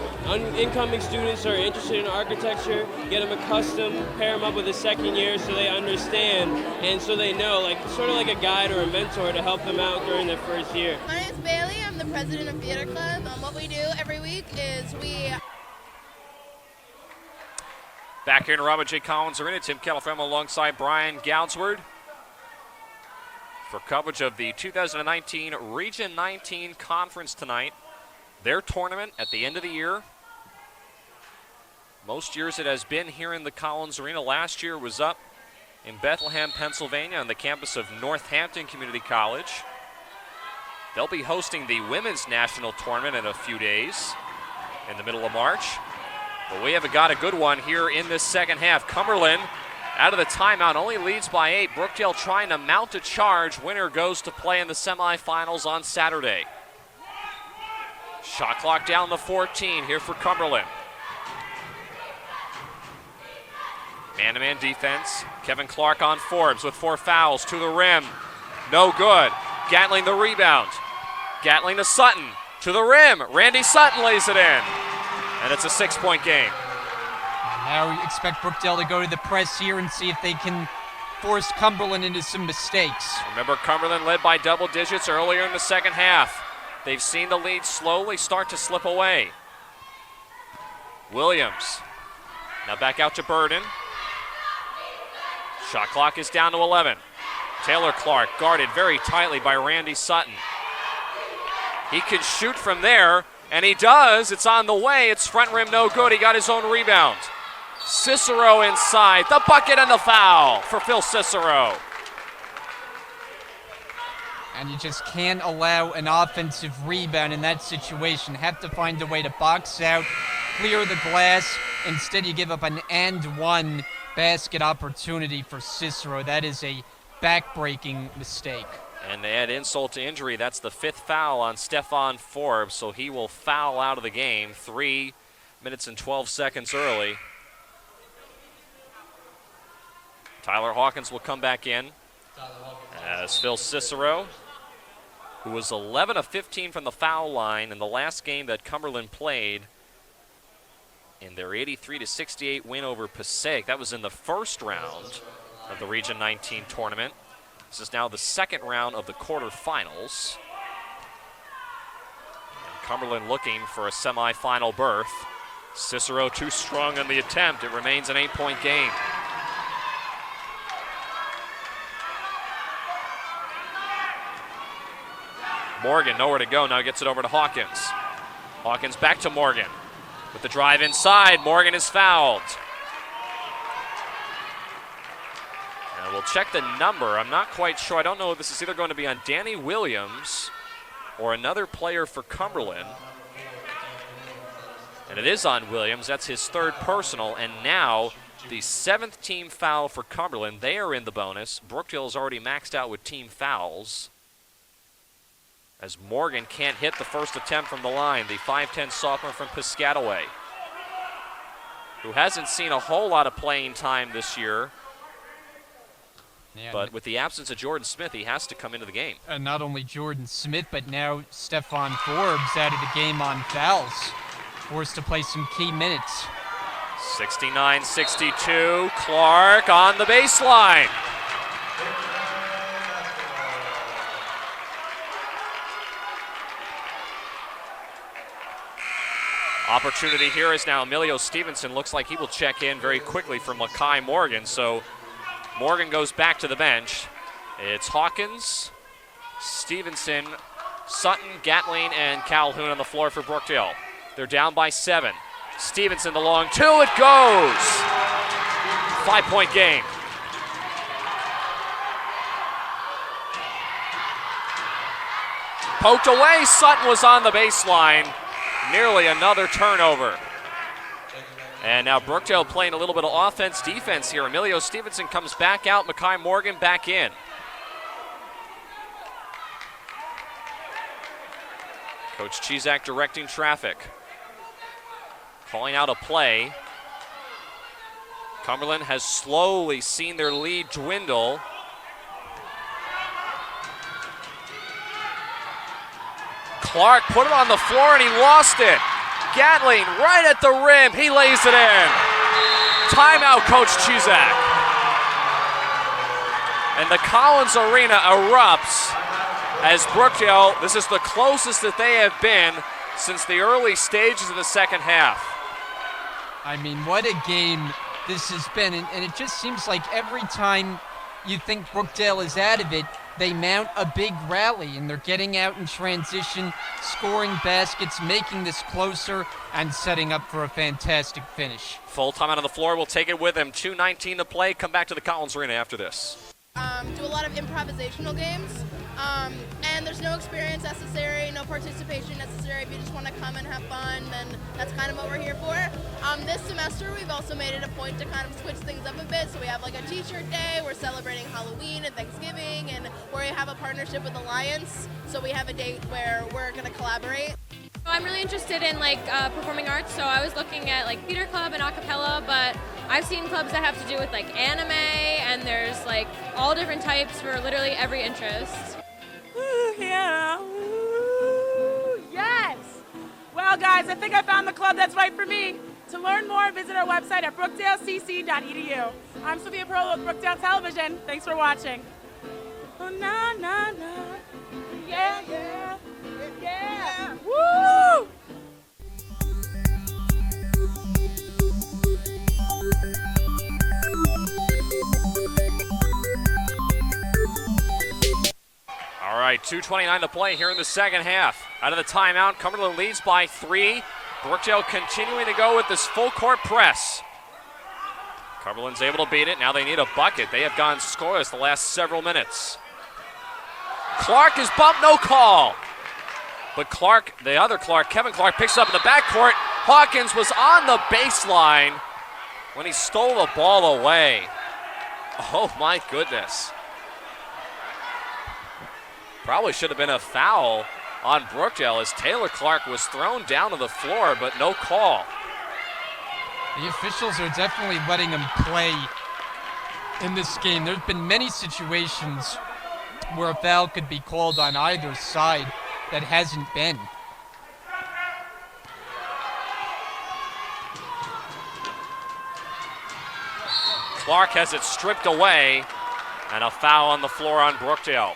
incoming students who are interested in architecture, get them accustomed, pair them up with a second year so they understand and so they know, like sort of like a guide or a mentor to help them out during their first year. My name is Bailey. I'm the president of Theater Club. What we do every week is Back here in Robert J. Collins Arena, Tim Calafremo alongside Brian Goudsward for coverage of the 2019 Region 19 Conference tonight. Their tournament at the end of the year. Most years it has been here in the Collins Arena. Last year was up in Bethlehem, Pennsylvania on the campus of Northampton Community College. They'll be hosting the Women's National Tournament in a few days in the middle of March. But we have got a good one here in this second half. Cumberland out of the timeout, only leads by 8. Brookdale trying to mount a charge. Winner goes to play in the semifinals on Saturday. Shot clock down to 14 here for Cumberland. Man-to-man defense. Kevin Clark on Forbes with 4 fouls to the rim. No good. Gatling the rebound. Gatling to Sutton. To the rim. Randy Sutton lays it in. And it's a 6-point game. Now we expect Brookdale to go to the press here and see if they can force Cumberland into some mistakes. Remember, Cumberland led by double digits earlier in the second half. They've seen the lead slowly start to slip away. Williams. Now back out to Burden. Shot clock is down to 11. Taylor Clark guarded very tightly by Randy Sutton. He can shoot from there, and he does. It's on the way. It's front rim, no good. He got his own rebound. Cicero inside. The bucket and the foul for Phil Cicero. And you just can't allow an offensive rebound in that situation. Have to find a way to box out, clear the glass. Instead, you give up an and-one basket opportunity for Cicero. That is a back-breaking mistake. And to add insult to injury, that's the 5th foul on Stefan Forbes, so he will foul out of the game 3 minutes and 12 seconds early. Tyler Hawkins will come back in as Phil Cicero, who was 11 of 15 from the foul line in the last game that Cumberland played in their 83-68 win over Passaic. That was in the first round of the Region 19 tournament. This is now the second round of the quarterfinals. And Cumberland looking for a semifinal berth. Cicero too strong on the attempt. It remains an 8-point game. Morgan nowhere to go, now gets it over to Hawkins. Hawkins back to Morgan. With the drive inside, Morgan is fouled. And we'll check the number. I'm not quite sure. I don't know if this is either going to be on Danny Williams or another player for Cumberland. And it is on Williams. That's his 3rd personal. And now the 7th team foul for Cumberland. They are in the bonus. Brookdale is already maxed out with team fouls, as Morgan can't hit the first attempt from the line, the 5'10 sophomore from Piscataway, who hasn't seen a whole lot of playing time this year. Yeah, but with the absence of Jordan Smith, he has to come into the game. And not only Jordan Smith, but now Stefan Forbes out of the game on fouls, forced to play some key minutes. 69-62, Clark on the baseline. Opportunity here is now Emilio Stevenson. Looks like he will check in very quickly for Makai Morgan. So Morgan goes back to the bench. It's Hawkins, Stevenson, Sutton, Gatling, and Calhoun on the floor for Brookdale. They're down by 7. Stevenson the long 2. It goes. 5-point game. Poked away. Sutton was on the baseline. Nearly another turnover. And now Brookdale playing a little bit of offense-defense here. Emilio Stevenson comes back out. Makai Morgan back in. Coach Chizak directing traffic. Calling out a play. Cumberland has slowly seen their lead dwindle. Clark put it on the floor and he lost it. Gatling right at the rim. He lays it in. Timeout, Coach Chizak. And the Collins Arena erupts as Brookdale, this is the closest that they have been since the early stages of the second half. I mean, what a game this has been. And it just seems like every time you think Brookdale is out of it, they mount a big rally, and they're getting out in transition, scoring baskets, making this closer, and setting up for a fantastic finish. Full time out on the floor. We'll take it with him. 2:19 to play. Come back to the Collins Arena after this. Do a lot of improvisational games, and there's no experience necessary, no participation necessary. If you just want to come and have fun, then that's kind of what we're here for. This semester, we've also made it a point to kind of switch things up a bit. So we have like a t-shirt day, we're celebrating Halloween and Thanksgiving, and we have a partnership with Alliance. So we have a date where we're going to collaborate. I'm really interested in performing arts, so I was looking at like theater club and a cappella, but I've seen clubs that have to do with like anime, and there's like all different types for literally every interest. Ooh, yeah. Ooh, yes. Well, guys, I think I found the club that's right for me. To learn more, visit our website at brookdalecc.edu. I'm Sophia Pearl with Brookdale Television. Thanks for watching. Oh, na, na, na. Yeah, yeah. Yeah. Woo! All right, 2:29 to play here in the second half. Out of the timeout, Cumberland leads by 3. Brookdale continuing to go with this full court press. Cumberland's able to beat it. Now they need a bucket. They have gone scoreless the last several minutes. Clark is bumped, no call. But Clark, the other Clark, Kevin Clark, picks up in the backcourt. Hawkins was on the baseline when he stole the ball away. Oh my goodness. Probably should have been a foul on Brookdale as Taylor Clark was thrown down to the floor, but no call. The officials are definitely letting him play in this game. There's been many situations where a foul could be called on either side that hasn't been. Clark has it stripped away, and a foul on the floor on Brookdale.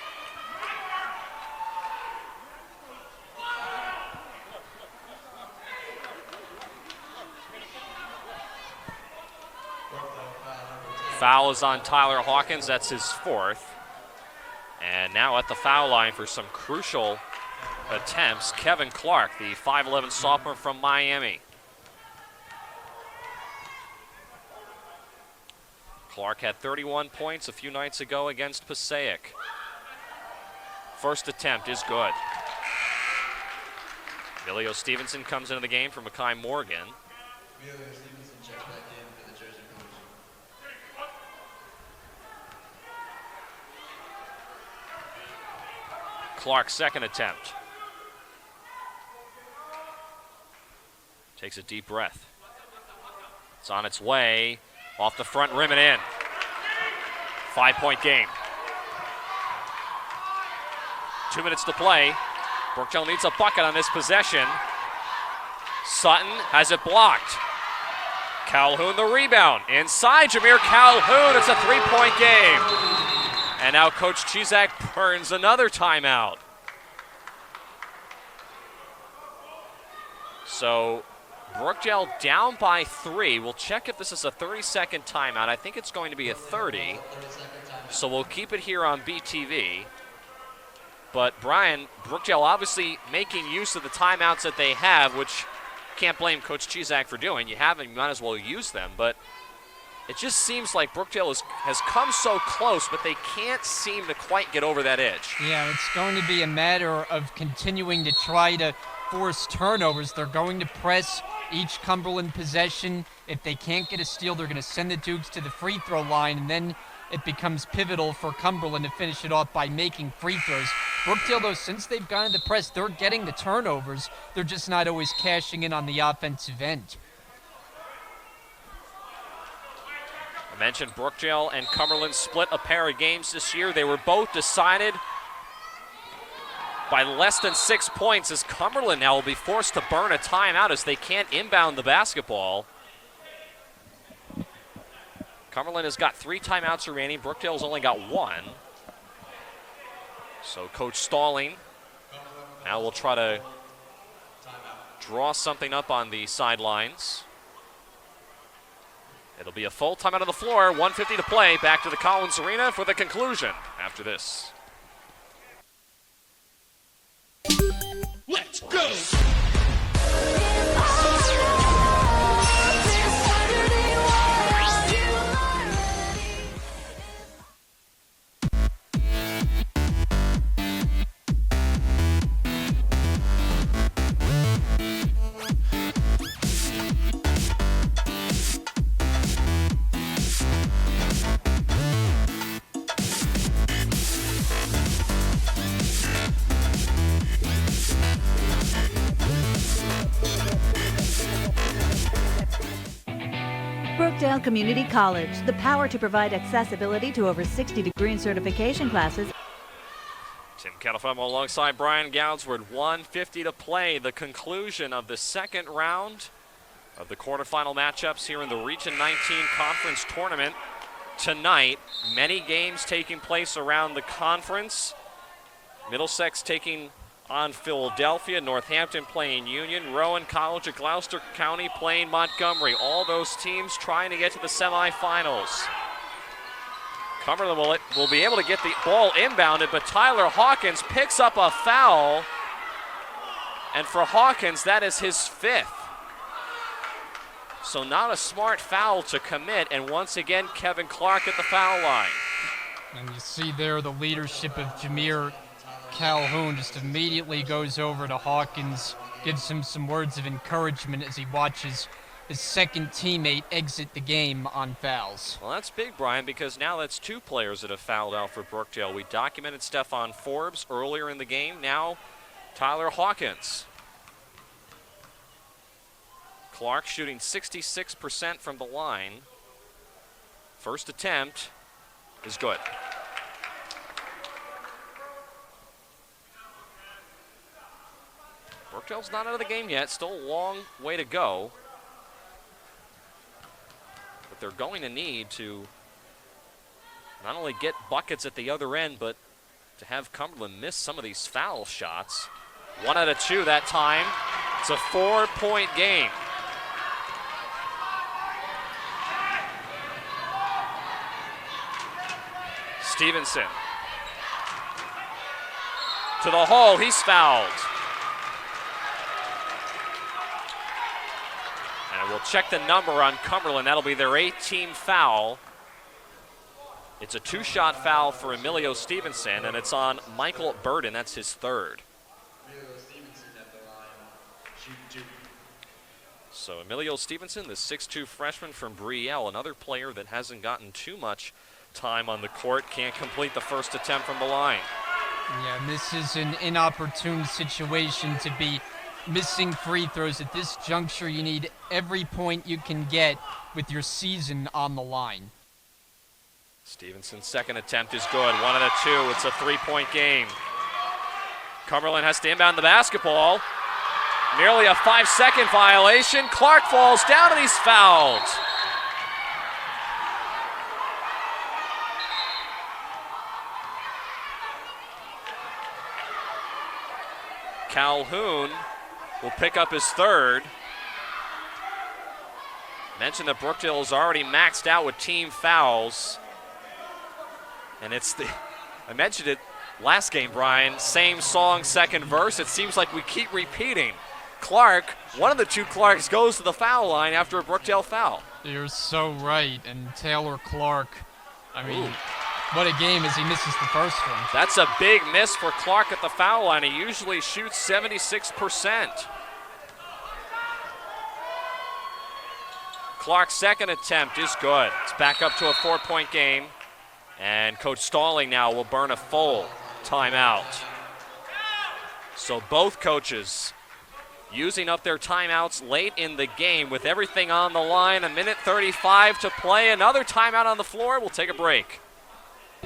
Foul is on Tyler Hawkins. That's his 4th. And now at the foul line for some crucial attempts, Kevin Clark, the 5'11 sophomore from Miami. Clark had 31 points a few nights ago against Passaic. First attempt is good. Emilio Stevenson comes into the game for Mackay Morgan. Emilio Stevenson checks back in for the Jersey Cougars. Clark's second attempt. Takes a deep breath. It's on its way, off the front rim and in. 5-point game. 2 minutes to play. Brookdale needs a bucket on this possession. Sutton has it blocked. Calhoun the rebound. Inside Jameer Calhoun, it's a 3-point game. And now Coach Chizak burns another timeout. So Brookdale down by 3. We'll check if this is a 30-second timeout. I think it's going to be a 30. So we'll keep it here on BTV. But Brian, Brookdale obviously making use of the timeouts that they have, which can't blame Coach Chizak for doing. You have them, you might as well use them. But it just seems like Brookdale has come so close, but they can't seem to quite get over that edge. Yeah, it's going to be a matter of continuing to try to force turnovers. They're going to press each Cumberland possession. If they can't get a steal, they're going to send the Dukes to the free throw line, and then it becomes pivotal for Cumberland to finish it off by making free throws. Brookdale, though, since they've gone to the press, they're getting the turnovers. They're just not always cashing in on the offensive end. I mentioned Brookdale and Cumberland split a pair of games this year. They were both decided by less than 6 points, as Cumberland now will be forced to burn a timeout as they can't inbound the basketball. Cumberland has got 3 timeouts remaining. Brookdale's only got 1. So Coach Stalling now will try to draw something up on the sidelines. It'll be a full timeout on the floor, 1:50 to play. Back to the Collins Arena for the conclusion after this. go! Brookdale Community College, the power to provide accessibility to over 60 degree and certification classes. Tim Kettlefemo alongside Brian Goudsward. 1:50 to play. The conclusion of the second round of the quarterfinal matchups here in the Region 19 Conference Tournament tonight. Many games taking place around the conference. Middlesex taking on Philadelphia, Northampton playing Union, Rowan College of Gloucester County playing Montgomery. All those teams trying to get to the semifinals. Cumberland will be able to get the ball inbounded, but Tyler Hawkins picks up a foul. And for Hawkins, that is his 5th. So not a smart foul to commit, and once again, Kevin Clark at the foul line. And you see there the leadership of Jameer Calhoun just immediately goes over to Hawkins, gives him some words of encouragement as he watches his second teammate exit the game on fouls. Well, that's big, Brian, because now that's 2 players that have fouled out for Brookdale. We documented Stephon Forbes earlier in the game. Now Tyler Hawkins. Clark shooting 66% from the line. First attempt is good. Brookdale's not out of the game yet. Still a long way to go. But they're going to need to not only get buckets at the other end, but to have Cumberland miss some of these foul shots. 1 out of 2 that time. It's a 4-point game. Stevenson. To the hole, he's fouled. And we'll check the number on Cumberland. That'll be their 18th foul. It's a 2-shot foul for Emilio Stevenson, and it's on Michael Burden. That's his 3rd. So Emilio Stevenson, the 6'2 freshman from Brielle, another player that hasn't gotten too much time on the court, can't complete the first attempt from the line. Yeah, and this is an inopportune situation to be missing free throws. At this juncture, you need every point you can get with your season on the line. Stevenson's second attempt is good. 1 out of 2. It's a 3-point game. Cumberland has to inbound the basketball. Nearly a 5-second violation. Clark falls down and he's fouled. Calhoun will pick up his 3rd. Mentioned that Brookdale is already maxed out with team fouls. And it's I mentioned it last game, Brian, same song, second verse. It seems like we keep repeating. Clark, one of the 2 Clarks, goes to the foul line after a Brookdale foul. You're so right. And Taylor Clark, I mean, what a game as he misses the first one. That's a big miss for Clark at the foul line. He usually shoots 76%. Clark's second attempt is good. It's back up to a 4-point game. And Coach Stalling now will burn a full timeout. So both coaches using up their timeouts late in the game with everything on the line. 1:35 to play. Another timeout on the floor. We'll take a break.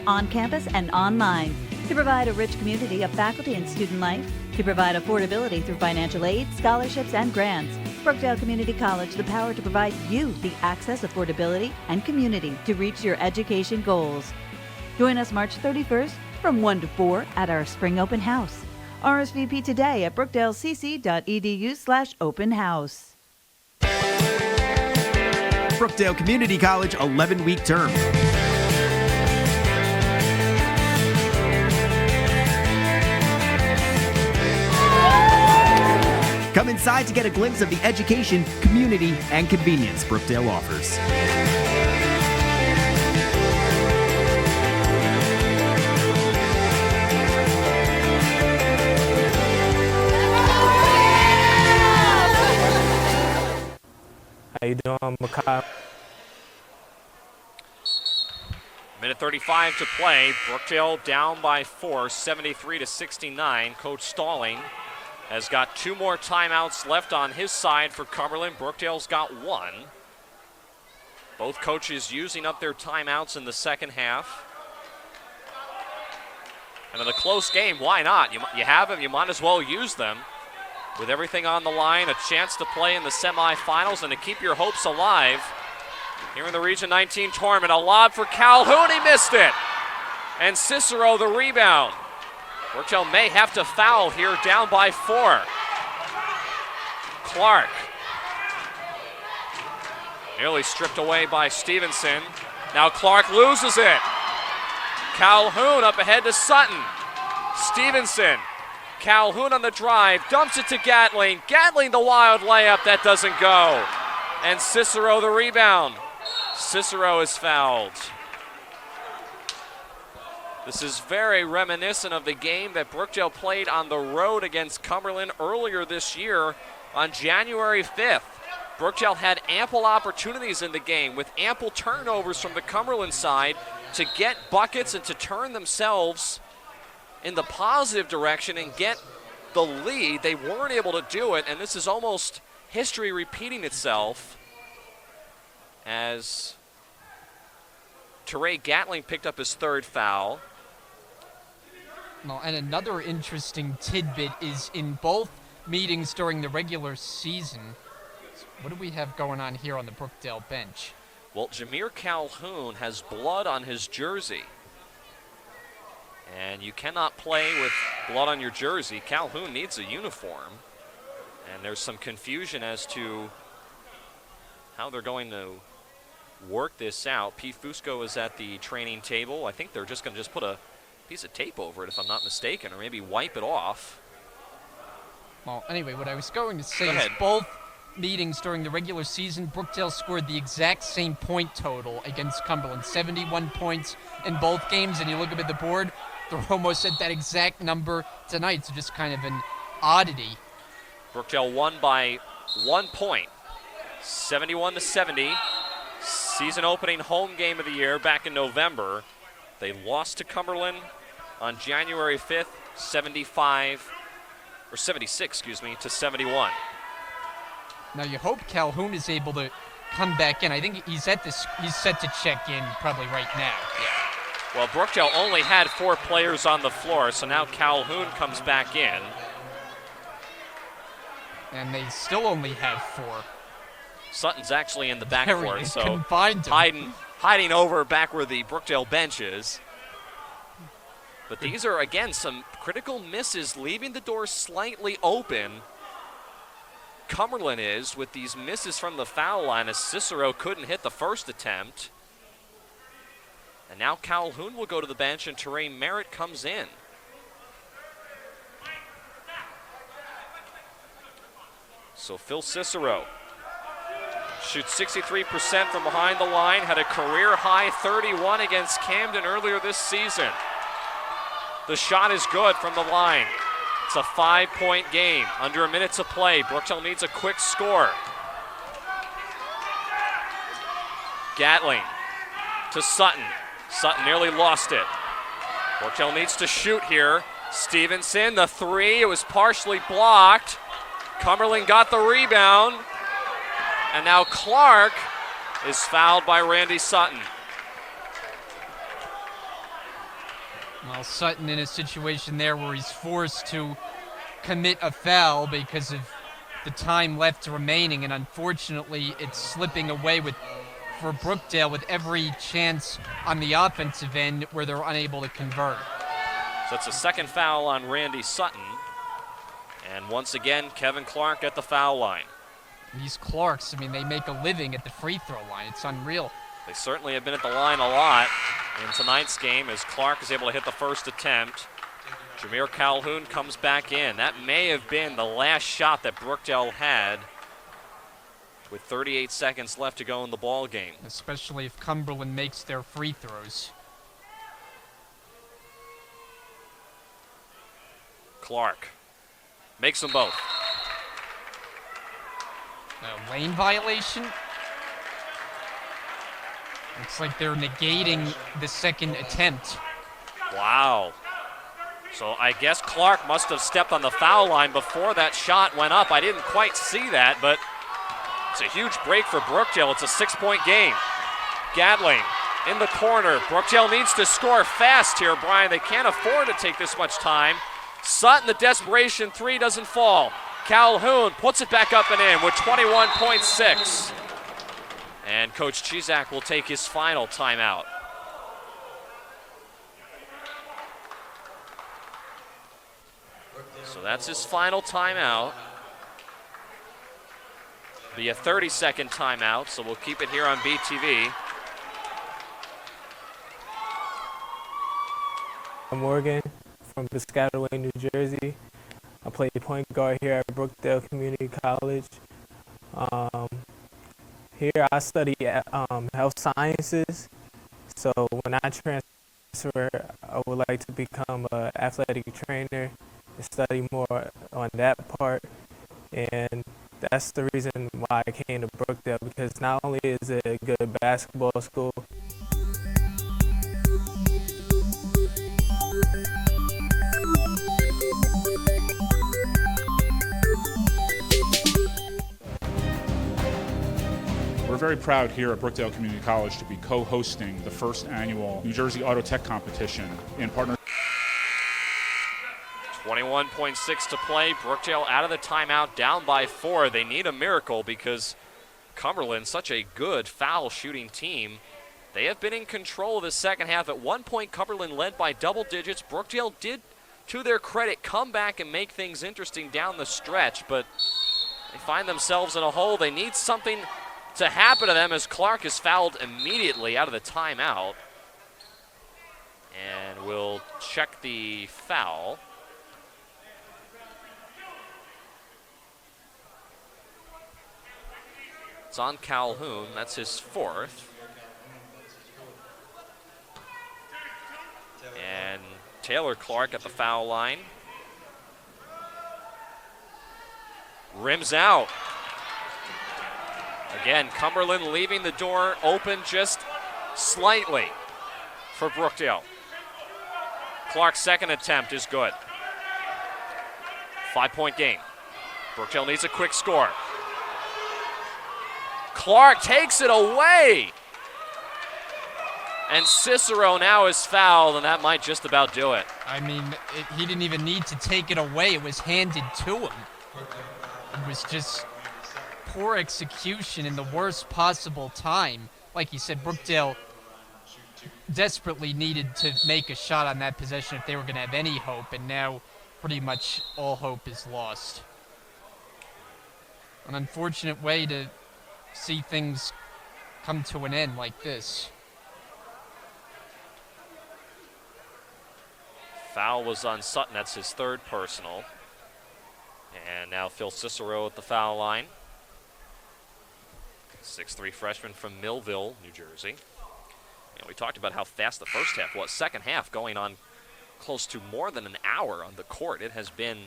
On campus and online, to provide a rich community of faculty and student life, to provide affordability through financial aid, scholarships, and grants. Brookdale Community College, the power to provide you the access, affordability, and community to reach your education goals. Join us March 31st from 1 to 4 at our Spring Open House. RSVP today at brookdalecc.edu/open house. Brookdale Community College 11-week term. Come inside to get a glimpse of the education, community, and convenience Brookdale offers. How you doing, Makai? Minute 35 to play. Brookdale down by 4, 73-69. Coach Stalling has got 2 more timeouts left on his side for Cumberland. Brookdale's got 1. Both coaches using up their timeouts in the second half. And in a close game, why not? You have them, you might as well use them. With everything on the line, a chance to play in the semifinals and to keep your hopes alive here in the Region 19 tournament. A lob for Calhoun, he missed it. And Cicero the rebound. Brookdale may have to foul here, down by 4. Clark. Nearly stripped away by Stevenson. Now Clark loses it. Calhoun up ahead to Sutton. Stevenson. Calhoun on the drive, dumps it to Gatling. Gatling the wild layup, that doesn't go. And Cicero the rebound. Cicero is fouled. This is very reminiscent of the game that Brookdale played on the road against Cumberland earlier this year on January 5th. Brookdale had ample opportunities in the game with ample turnovers from the Cumberland side to get buckets and to turn themselves in the positive direction and get the lead. They weren't able to do it, and this is almost history repeating itself as Teray Gatling picked up his 3rd foul. Well, and another interesting tidbit is in both meetings during the regular season, what do we have going on here on the Brookdale bench? Well, Jameer Calhoun has blood on his jersey. And you cannot play with blood on your jersey. Calhoun needs a uniform. And there's some confusion as to how they're going to work this out. Pete Fusco is at the training table. I think they're just going to put a piece of tape over it, if I'm not mistaken, or maybe wipe it off. Well, anyway, what I was going to say is both meetings during the regular season, Brookdale scored the exact same point total against Cumberland, 71 points in both games, and you look up at the board, they're almost at that exact number tonight, so just kind of an oddity. Brookdale won by 1 point, 71-70. Season opening home game of the year back in November. They lost to Cumberland on January 5th, 76-71. Now you hope Calhoun is able to come back in. I think he's set to check in probably right now. Yeah. Well, Brookdale only had 4 players on the floor, so now Calhoun comes back in. And they still only have 4. Sutton's actually in the backcourt, so hiding over back where the Brookdale bench is. But these are, again, some critical misses, leaving the door slightly open. Cumberland is, with these misses from the foul line, as Cicero couldn't hit the first attempt. And now Calhoun will go to the bench, and Teray Merritt comes in. So Phil Cicero shoots 63% from behind the line, had a career-high 31 against Camden earlier this season. The shot is good from the line. It's a 5-point game, under a minute to play. Brookdale needs a quick score. Gatling to Sutton. Sutton nearly lost it. Brookdale needs to shoot here. Stevenson, the 3, it was partially blocked. Cumberland got the rebound. And now Clark is fouled by Randy Sutton. Well, Sutton in a situation there where he's forced to commit a foul because of the time left remaining, and unfortunately it's slipping away for Brookdale with every chance on the offensive end where they're unable to convert. So it's a second foul on Randy Sutton. And once again, Kevin Clark at the foul line. These Clarks, I mean, they make a living at the free throw line. It's unreal. They certainly have been at the line a lot in tonight's game as Clark is able to hit the first attempt. Jameer Calhoun comes back in. That may have been the last shot that Brookdale had with 38 seconds left to go in the ball game. Especially if Cumberland makes their free throws. Clark makes them both. A lane violation. Looks like they're negating the second attempt. Wow. So I guess Clark must have stepped on the foul line before that shot went up. I didn't quite see that, but it's a huge break for Brookdale. It's a 6-point game. Gatling in the corner. Brookdale needs to score fast here, Brian. They can't afford to take this much time. Sutton, the desperation three doesn't fall. Calhoun puts it back up and in with 21.6. And Coach Chizak will take his final timeout. So that's his final timeout. Be a 30-second timeout, so we'll keep it here on BTV. I'm Morgan from Piscataway, New Jersey. I play point guard here at Brookdale Community College. Here I study health sciences. So when I transfer, I would like to become an athletic trainer and study more on that part. And that's the reason why I came to Brookdale, because not only is it a good basketball school, we're very proud here at Brookdale Community College to be co-hosting the first annual New Jersey Auto Tech competition in partnership. 21.6 to play. Brookdale out of the timeout, down by 4. They need a miracle because Cumberland, such a good foul shooting team, they have been in control of the second half. At one point, Cumberland led by double digits. Brookdale did, to their credit, come back and make things interesting down the stretch, but they find themselves in a hole. They need something to happen to them as Clark is fouled immediately out of the timeout. And we'll check the foul. It's on Calhoun. That's his fourth. And Taylor Clark at the foul line. Rims out. Again, Cumberland leaving the door open just slightly for Brookdale. Clark's second attempt is good. 5-point game. Brookdale needs a quick score. Clark takes it away. And Cicero now is fouled, and that might just about do it. I mean, he didn't even need to take it away. It was handed to him. It was just poor execution in the worst possible time. Like you said, Brookdale desperately needed to make a shot on that possession if they were going to have any hope, and now pretty much all hope is lost. An unfortunate way to see things come to an end like this. Foul was on Sutton. That's his third personal. And now Phil Cicero at the foul line. 6'3" freshman from Millville, New Jersey. And we talked about how fast the first half was. Second half going on close to more than an hour on the court. It has been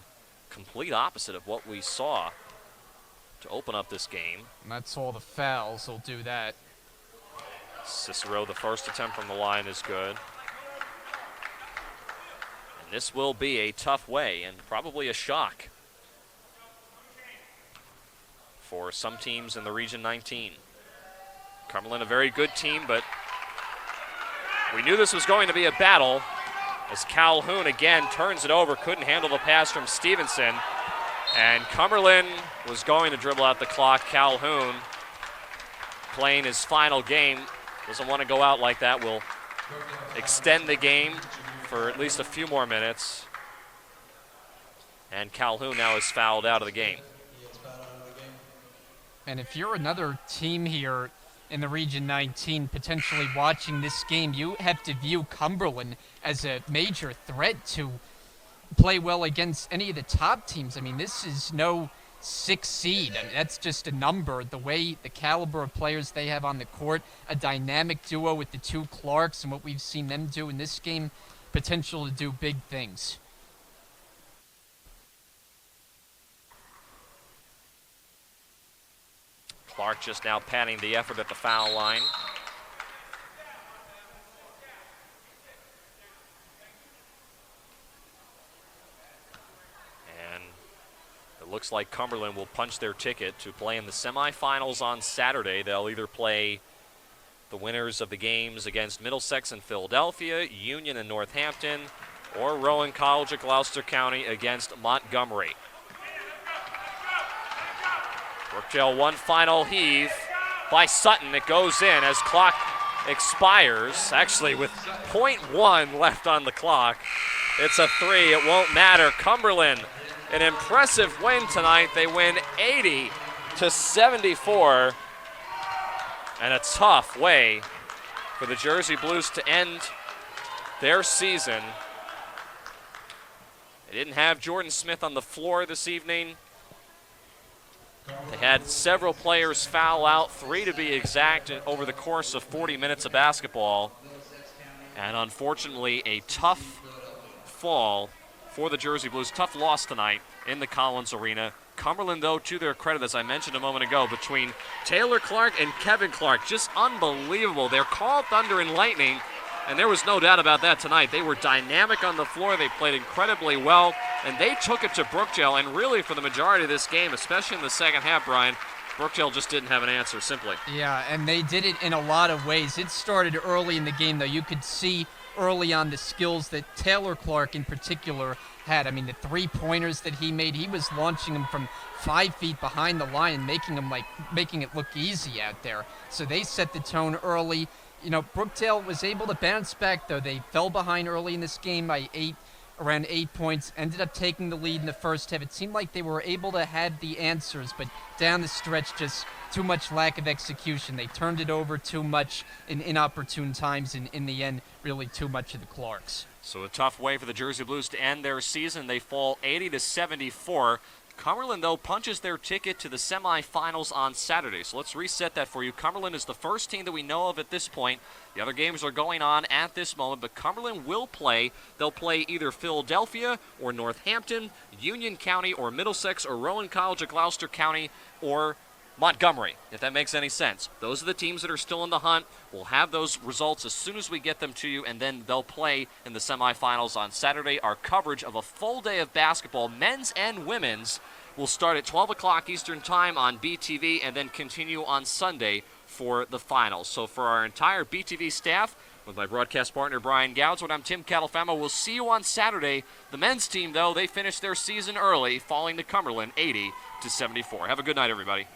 complete opposite of what we saw to open up this game. And that's all the fouls will do that. Cicero, the first attempt from the line is good. And this will be a tough way and probably a shock for some teams in the Region 19. Cumberland, a very good team, but we knew this was going to be a battle as Calhoun again turns it over, couldn't handle the pass from Stevenson. And Cumberland was going to dribble out the clock. Calhoun playing his final game. Doesn't want to go out like that. Will extend the game for at least a few more minutes. And Calhoun now is fouled out of the game. And if you're another team here in the Region 19 potentially watching this game, you have to view Cumberland as a major threat to play well against any of the top teams. I mean, this is no 6 seed. I mean, that's just a number. The way, the caliber of players they have on the court, a dynamic duo with the two Clarks and what we've seen them do in this game, potential to do big things. Clark just now padding the effort at the foul line. And it looks like Cumberland will punch their ticket to play in the semifinals on Saturday. They'll either play the winners of the games against Middlesex and Philadelphia, Union and Northampton, or Rowan College of Gloucester County against Montgomery. Brookdale one final heave by Sutton. It goes in as clock expires. Actually, with 0.1 left on the clock, it's a 3. It won't matter. Cumberland, an impressive win tonight. They win 80-74. And a tough way for the Jersey Blues to end their season. They didn't have Jordan Smith on the floor this evening. They had several players foul out, 3 to be exact, over the course of 40 minutes of basketball. And unfortunately, a tough fall for the Jersey Blues. Tough loss tonight in the Collins Arena. Cumberland, though, to their credit, as I mentioned a moment ago, between Taylor Clark and Kevin Clark, just unbelievable. They're called thunder and lightning, and there was no doubt about that tonight. They were dynamic on the floor. They played incredibly well, and they took it to Brookdale. And really, for the majority of this game, especially in the second half, Brian, Brookdale just didn't have an answer, simply. Yeah, and they did it in a lot of ways. It started early in the game, though. You could see early on the skills that Taylor Clark in particular had. I mean, the three-pointers that he made, he was launching them from 5 feet behind the line and making it look easy out there. So they set the tone early. You know, Brookdale was able to bounce back, though. They fell behind early in this game by around 8 points, ended up taking the lead in the first half. It seemed like they were able to have the answers, but down the stretch, just too much lack of execution. They turned it over too much in inopportune times, and in the end, really too much of the Clarks. So a tough way for the Jersey Blues to end their season. They fall 80-74. Cumberland, though, punches their ticket to the semifinals on Saturday. So let's reset that for you. Cumberland is the first team that we know of at this point. The other games are going on at this moment, but Cumberland will play. They'll play either Philadelphia or Northampton, Union County or Middlesex or Rowan College of Gloucester County or Montgomery, if that makes any sense. Those are the teams that are still in the hunt. We'll have those results as soon as we get them to you, and then they'll play in the semifinals on Saturday. Our coverage of a full day of basketball, men's and women's, will start at 12 o'clock Eastern Time on BTV and then continue on Sunday for the finals. So for our entire BTV staff, with my broadcast partner Brian Goudswood, I'm Tim Catalfamo. We'll see you on Saturday. The men's team, though, they finished their season early, falling to Cumberland 80-74. Have a good night, everybody.